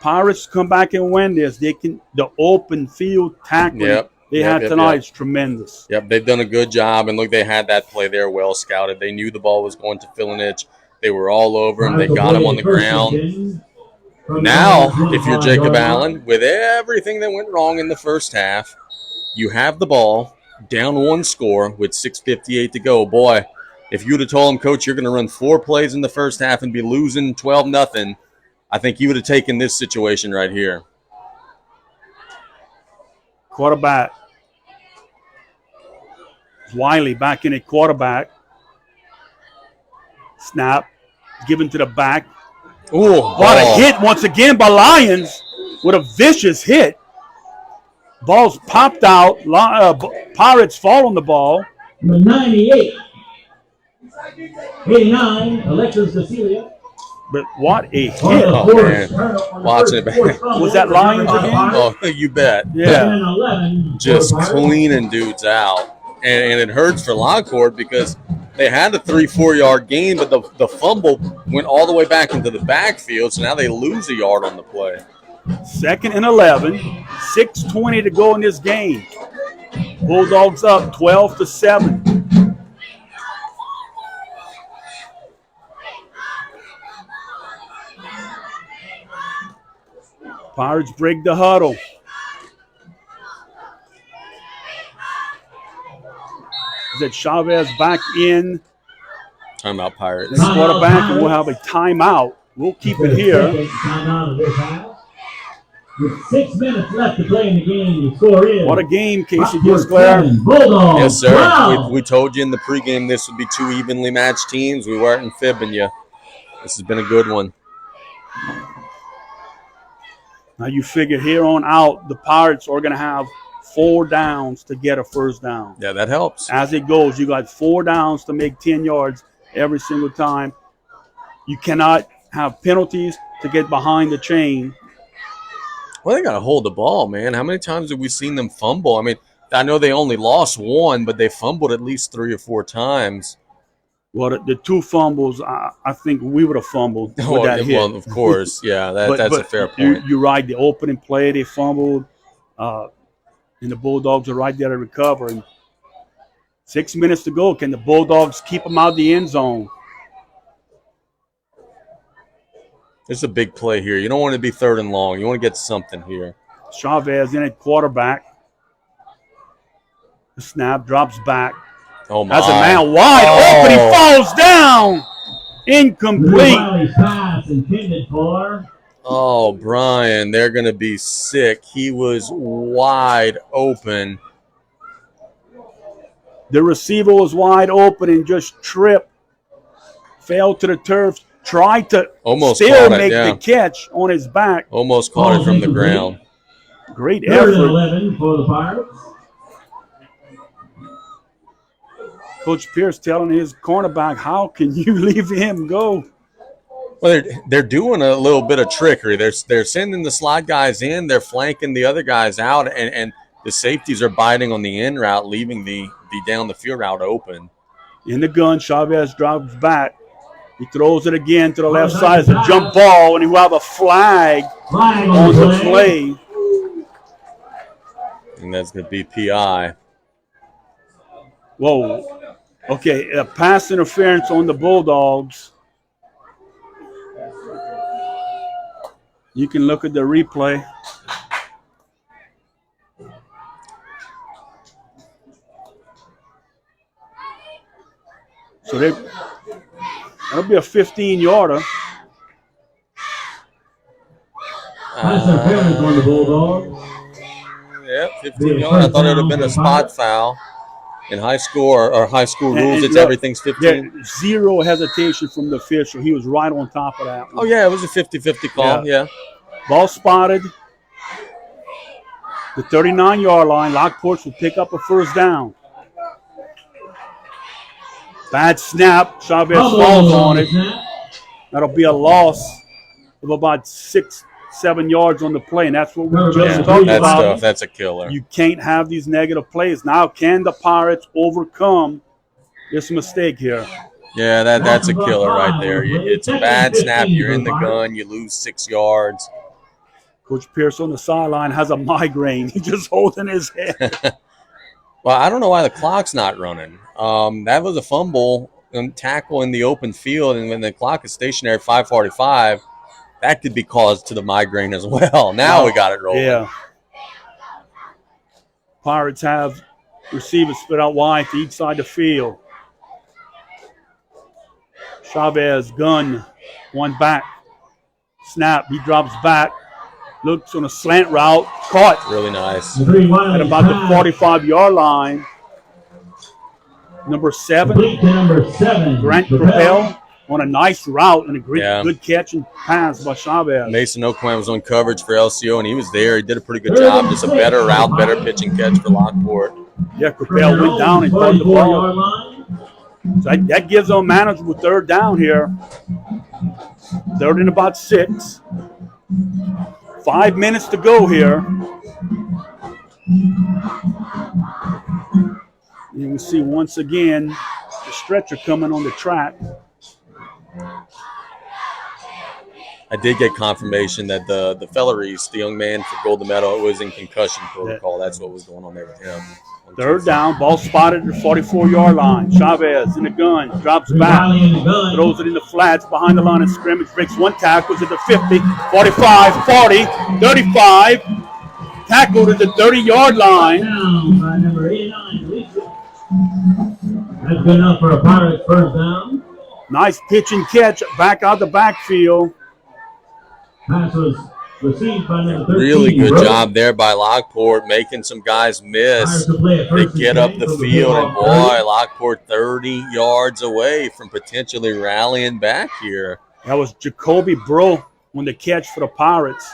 Pirates come back and win this, they can. The open field tackling they had tonight is tremendous. Yep, they've done a good job. And look, they had that play there well scouted. They knew the ball was going to Filinich. They were all over him. They got him on the ground. Now, if you're Jacob Allen, with everything that went wrong in the first half, you have the ball, down 1 score with 6:58 to go. Boy, if you would have told him, Coach, you're going to run 4 plays in the first half and be losing 12-0, I think you would have taken this situation right here. Quarterback. Wiley back in at quarterback. Snap. Given to the back. Ooh, what a hit once again by Lions with a vicious hit. Ball's popped out. Pirates fall on the ball. Number 98. 89, Alexis Cecilia. But what a hit. Oh, man. Watching it back. Was that Lions again? Oh, you bet. Yeah. Just cleaning dudes out. And it hurts for Lockport because they had a 3-4 yard gain, but the fumble went all the way back into the backfield, so now they lose a yard on the play. 2nd and 11, 6:20 to go in this game. Bulldogs up 12-7. Pirates break the huddle. Is that Chavez back in? Timeout, Pirates. The quarterback, and we'll have a timeout. We'll keep it here. With 6 minutes left to play in the game, the score is. What a game, Casey Gisclair. Yes, sir. Wow. We told you in the pregame this would be 2 evenly matched teams. We weren't fibbing you. This has been a good one. Now you figure here on out, the Pirates are going to have 4 downs to get a first down. Yeah, that helps. As it goes, you got 4 downs to make 10 yards every single time. You cannot have penalties to get behind the chain. Well, they got to hold the ball, man. How many times have we seen them fumble? I mean, I know they only lost 1, but they fumbled at least 3 or 4 times. Well, the 2 fumbles, I think we would have fumbled with that hit. Well, of course. Yeah, that's a fair point. You're right. The opening play, they fumbled. And the Bulldogs are right there to recover. And 6 minutes to go. Can the Bulldogs keep them out of the end zone? It's a big play here. You don't want to be 3rd and long. You want to get something here. Chavez in at quarterback. The snap drops back. Oh, my. That's a man wide open. He falls down. Incomplete. Pass intended for. Oh, Brian, they're going to be sick. He was wide open. The receiver was wide open and just tripped. Fell to the turf. Tried to still make the catch on his back. Almost caught it from the ground. Great 3rd effort. and 11 for the Pirates. Coach Pierce telling his cornerback, how can you leave him go? Well, they're doing a little bit of trickery. They're sending the slot guys in. They're flanking the other guys out, and the safeties are biting on the in route, leaving the down the field route open. In the gun, Chavez drops back. He throws it again to the left side. It's a jump ball, and he will have a flag on the play. And that's going to be PI. Whoa. Okay, pass interference on the Bulldogs. You can look at the replay. So that'll be a 15-yarder. Pass interference on the Bulldogs. Yeah, 15 yards. I thought it would have been a spot foul. In high school or high school rules, it's look, everything's 15. Zero hesitation from the official. He was right on top of that one. Oh, yeah, it was a 50-50 call, yeah. Ball spotted. The 39-yard line. Lockport will pick up a first down. Bad snap. Chavez falls on it. That'll be a loss of about 6-7 yards on the play, and that's what we just talked about. That's a killer. You can't have these negative plays. Now, can the Pirates overcome this mistake here? Yeah, that's a killer right there. It's a bad snap. You're in the gun. You lose 6 yards. Coach Pierce on the sideline has a migraine. He's just holding his head. Well, I don't know why the clock's not running. That was a fumble and tackle in the open field, and when the clock is stationary at 5:45, that could be caused to the migraine as well. Now we got it rolling. Yeah. Pirates have receivers split out wide to each side of the field. Chavez, gun, one back. Snap, he drops back. Looks on a slant route, caught. Really nice. At about the 45-yard line. Number 7, Grant Capel on a nice route and a good catch and pass by Chavez. Mason Oakland was on coverage for LCO, and he was there. He did a pretty good job. Just a better route, better pitch and catch for Lockport. Yeah, Capel went down and caught the ball. So that gives them a manageable third down here. 3rd and about 6. 5 minutes to go here. You can see once again the stretcher coming on the track. I did get confirmation that the fella Reese, the young man for gold medal, was in concussion protocol. That's what was going on there with him. 3rd down, ball spotted at the 44-yard line. Chavez in the gun, drops back, throws it in the flats behind the line of scrimmage, breaks one tackle at the 50, 45, 40, 35, tackled at the 30-yard line. That's good enough for a Pirates first down. Nice pitch and catch back out the backfield. Pass was received by number 13. Really good job there by Lockport, making some guys miss. They get up the field, and boy, Lockport 30 yards away from potentially rallying back here. That was Jacoby Bro on the catch for the Pirates.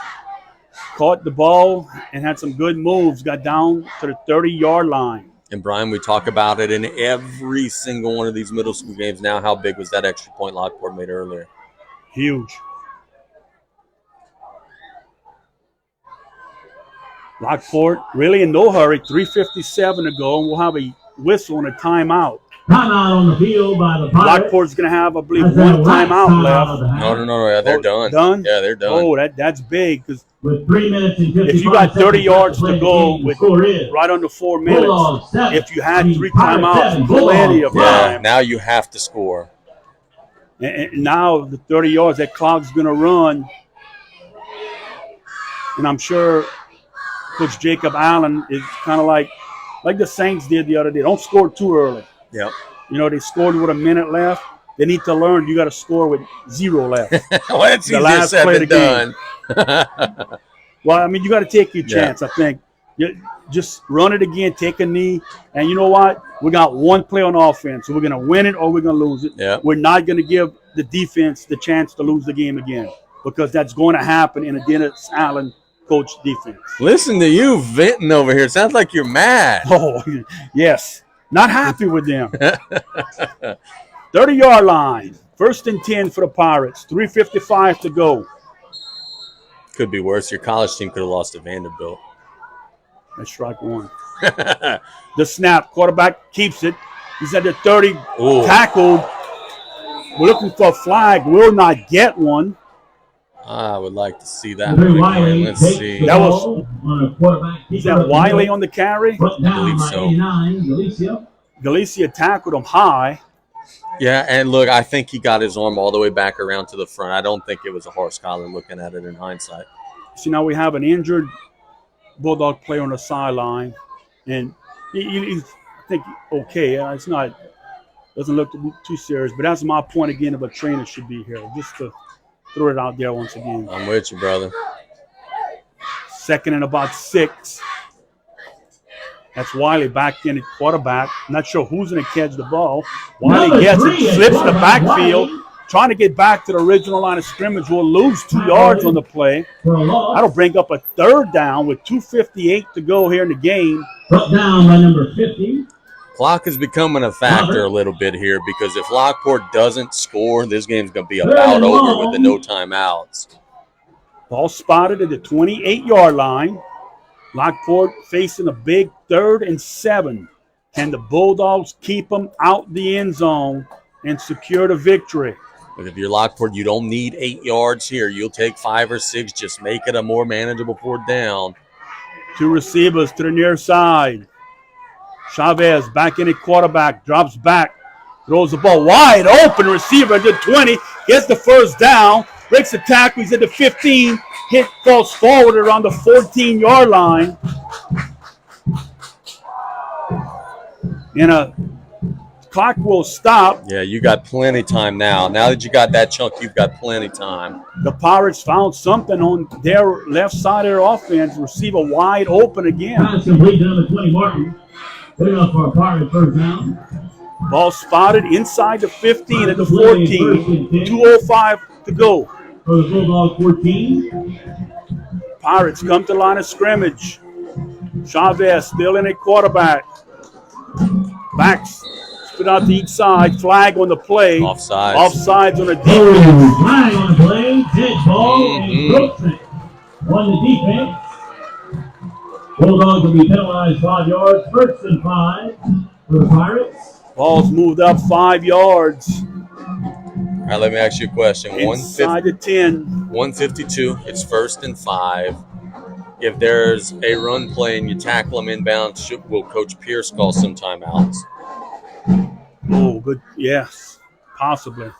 Caught the ball and had some good moves, got down to the 30-yard line. And, Brian, we talk about it in every single one of these middle school games now. How big was that extra point Lockport made earlier? Huge. Lockport really in no hurry. 3:57 to go, and we'll have a whistle and a timeout. Timeout on the field by the Pirates. Lockport's going to have, I believe, one timeout left. No. Yeah, they're done. Done? Yeah, they're done. Oh, that's big because with 3 minutes and 55 if you got 30 yards to go with right right under 4 minutes, if you had 3 timeouts, plenty of time. Now you have to score. And now the 30 yards, that clock's going to run. And I'm sure Coach Jacob Allen is kind of like the Saints did the other day. Don't score too early. Yep. You know, they scored with a minute left. They need to learn you got to score with 0 left. Well, that's easier said than done. Well, I mean, you got to take your chance, I think. Just run it again, take a knee. And you know what? We got one play on offense. So we're going to win it or we're going to lose it. Yep. We're not going to give the defense the chance to lose the game again because that's going to happen in a Dennis Allen coach defense. Listen to you venting over here. It sounds like you're mad. Oh, yes. Not happy with them. 30-yard line. 1st and 10 for the Pirates. 3:55 to go. Could be worse. Your college team could have lost to Vanderbilt. That's strike one. The snap. Quarterback keeps it. He's at the 30. Ooh. Tackled. We're looking for a flag. Will not get one. I would like to see that. Andrew Wiley Let's takes see. the That was- ball on a quarterback Is keeper that up the Wiley middle. on the carry? Brought down believe by so. 89, Galicia. Galicia tackled him high. Yeah, and look, I think he got his arm all the way back around to the front. I don't think it was a horse collar looking at it in hindsight. See, now we have an injured Bulldog player on the sideline, and he's, I think, okay. It's not, doesn't look too serious, but that's my point again of a trainer should be here, just to throw it out there once again. I'm with you, brother. 2nd and about 6. That's Wiley back in at quarterback. Not sure who's going to catch the ball. Wiley Number gets 3 it, at slips the quarterback, backfield, Wiley. trying to get back to the original line of scrimmage. Will lose 2 yards on the play. For a loss. That'll bring up a 3rd down with 2:58 to go here in the game. Brought down by number 50. Clock is becoming a factor a little bit here because if Lockport doesn't score, this game's going to be about over with the no timeouts. Ball spotted at the 28-yard line. Lockport facing a big 3rd and 7. Can the Bulldogs keep them out the end zone and secure the victory? Look, if you're Lockport, you don't need 8 yards here. You'll take 5 or 6. Just make it a more manageable 4th down. 2 receivers to the near side. Chavez back in at quarterback, drops back, throws the ball wide open. Receiver at the 20, gets the 1st down, breaks the tackle. He's at the 15, falls forward around the 14-yard line. And a clock will stop. Yeah, you got plenty time now. Now that you got that chunk, you've got plenty time. The Pirates found something on their left side of their offense. Receiver wide open again. Pass complete to number 20, Martin. Putting up for a Pirate 1st down. Ball spotted inside the 15 at the 14. 2:05 to go. For the Bulldog 14. Pirates come to line of scrimmage. Chavez still in at quarterback. Backs spit out to each side. Flag on the play. Offsides. Offsides on the defense. Oh, flag on the play. Dead ball and Brooks on the defense. Bulldogs will be penalized 5 yards. 1st and 5 for the Pirates. Ball's moved up 5 yards. All right, let me ask you a question. Inside the 10. 152, it's 1st and 5. If there's a run play and you tackle them inbound, will Coach Pierce call some timeouts? Oh, good. Yes, possibly.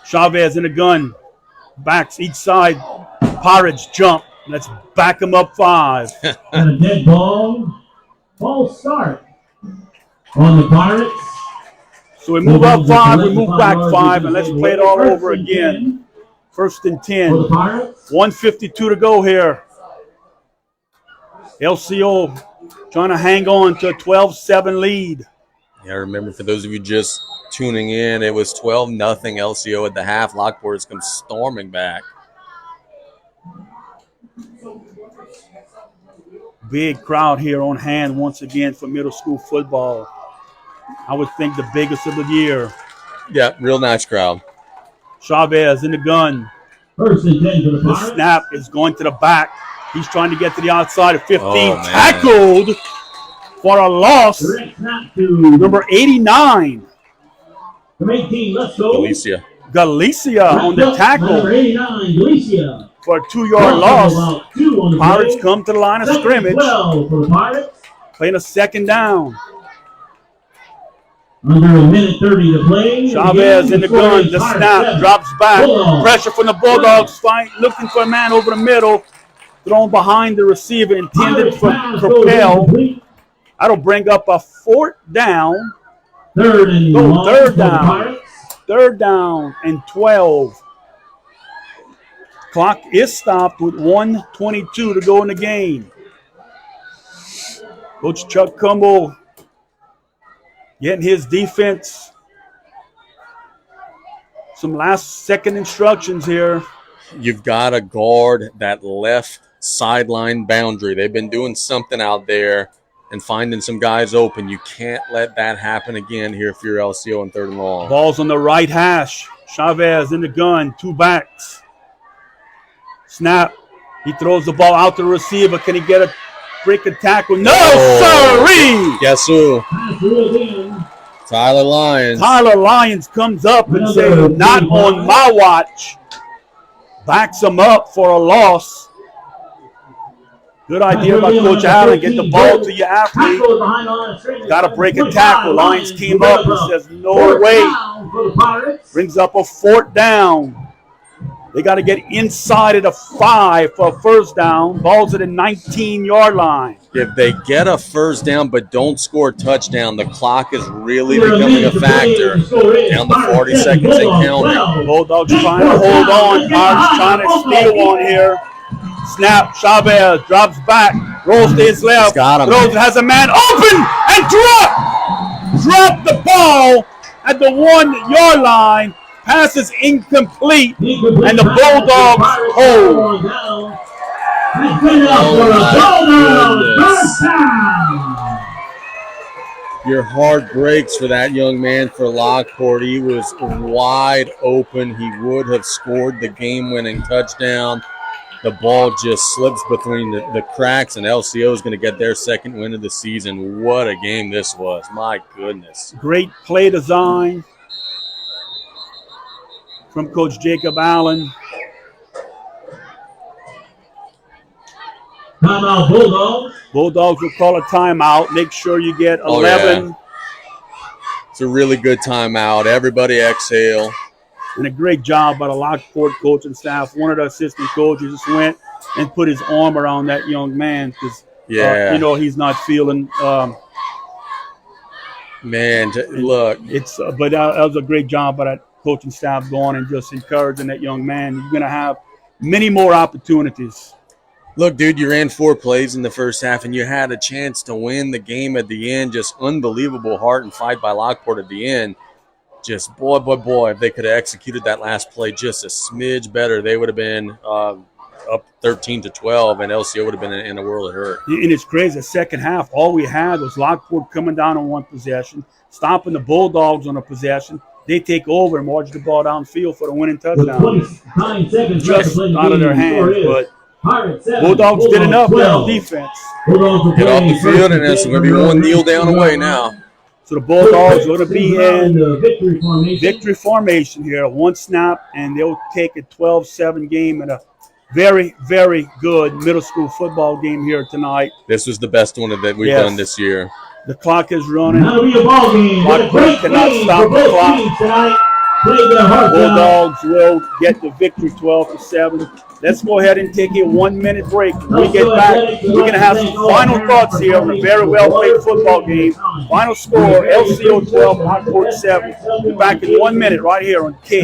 Chavez in the gun. Backs each side. Pirates jump. Let's back them up 5. And a dead ball. False start on the Pirates. So we move up 5, we move back 5, and let's play it all over again. 1st and 10. For the Pirates. 1:52 to go here. LCO trying to hang on to a 12-7 lead. Yeah, remember, for those of you just tuning in, it was 12-0 LCO at the half. Lockport has come storming back. Big crowd here on hand once again for middle school football. I would think the biggest of the year. Yeah, real nice crowd. Chavez in the gun. 1st and 10 for the The Pirates. snap is going to the back. He's trying to get to the outside of 15. Oh, man. Tackled for a loss. Direct snap to Number 89, number 18. Let's go. Galicia. Galicia on the Number tackle 89, Galicia. for a 2-yard loss. About 2 on the Pirates play. come to the line of 2nd and scrimmage, 12 for the Pirates. playing a 2nd down. Under a minute 30 to play. Chavez in the gun. The Pirates snap 7. drops back. Bulldogs. Pressure from the Bulldogs. Looking for a man over the middle. Thrown behind the receiver, intended Pirates for pass goes Propel. incomplete. That'll bring up a 4th down. 3rd and Go, long 3rd for the down. Pirates. 3rd down and 12. Clock is stopped with 1:22 to go in the game. Coach Chuck Cumble getting his defense some last-second instructions here. You've got to guard that left sideline boundary. They've been doing something out there and finding some guys open. You can't let that happen again here if you're LCO in 3rd and long. Ball's on the right hash. Chavez in the gun, 2 backs. Snap. He throws the ball out to the receiver. Can he break a tackle? No, sirree! Guess who? Pass ruled in. Tyler Lyons. Tyler Lyons comes up and says, not on my watch. backs him up for a loss. Good idea by Coach Allen. Get the ball to your athlete. Got to break a tackle. Lions came up and says, no way. Brings up a 4th down. They got to get inside of the 5 for a first down. Ball's at the 19-yard line. If they get a first down but don't score a touchdown, the clock is really becoming a factor. Down to 40 seconds and counting. Bulldogs trying to hold on. Pirates trying to steal one here. Snap. Chavez drops back. Rolls to his left. Got him. Throws. Has a man open and drop the ball at the 1-yard line. Pass is incomplete, and the Bulldogs hold. Your heart breaks for that young man for Lockport. He was wide open. He would have scored the game-winning touchdown. The ball just slips between the cracks, and LCO is going to get their 2nd win of the season. What a game this was. My goodness. Great play design from Coach Jacob Allen. Timeout, Bulldogs. Bulldogs will call a timeout. Make sure you get 11. Yeah. It's a really good timeout. Everybody exhale. And a great job by the Lockport coaching staff. One of the assistant coaches just went and put his arm around that young man because, he's not feeling. Man, look. But that was a great job by that coaching staff going and just encouraging that young man. You're going to have many more opportunities. Look, dude, you ran 4 plays in the first half, and you had a chance to win the game at the end. Just unbelievable heart and fight by Lockport at the end. Just, boy, if they could have executed that last play just a smidge better, they would have been up 13-12, and LCO would have been in a world of hurt. And it's crazy. The second half, all we had was Lockport coming down on one possession, stopping the Bulldogs on a possession. They take over and march the ball downfield for the winning touchdown. Just out of their hands, but Bulldogs did enough there on defense. Get off the field, and it's going to be one kneel down away now. So the Bulldogs are going to be in victory formation here. 1 snap, and they'll take a 12-7 game in a very, very good middle school football game here tonight. This was the best one that we've done this year. The clock is running. Lockport cannot stop the clock. Bulldogs will get the victory 12-7. Let's go ahead and take a 1-minute break. When we get back, we're going to have some final thoughts here on a very well-played football game. Final score, LCO 12, Lockport 7. We're back in 1 minute right here on K.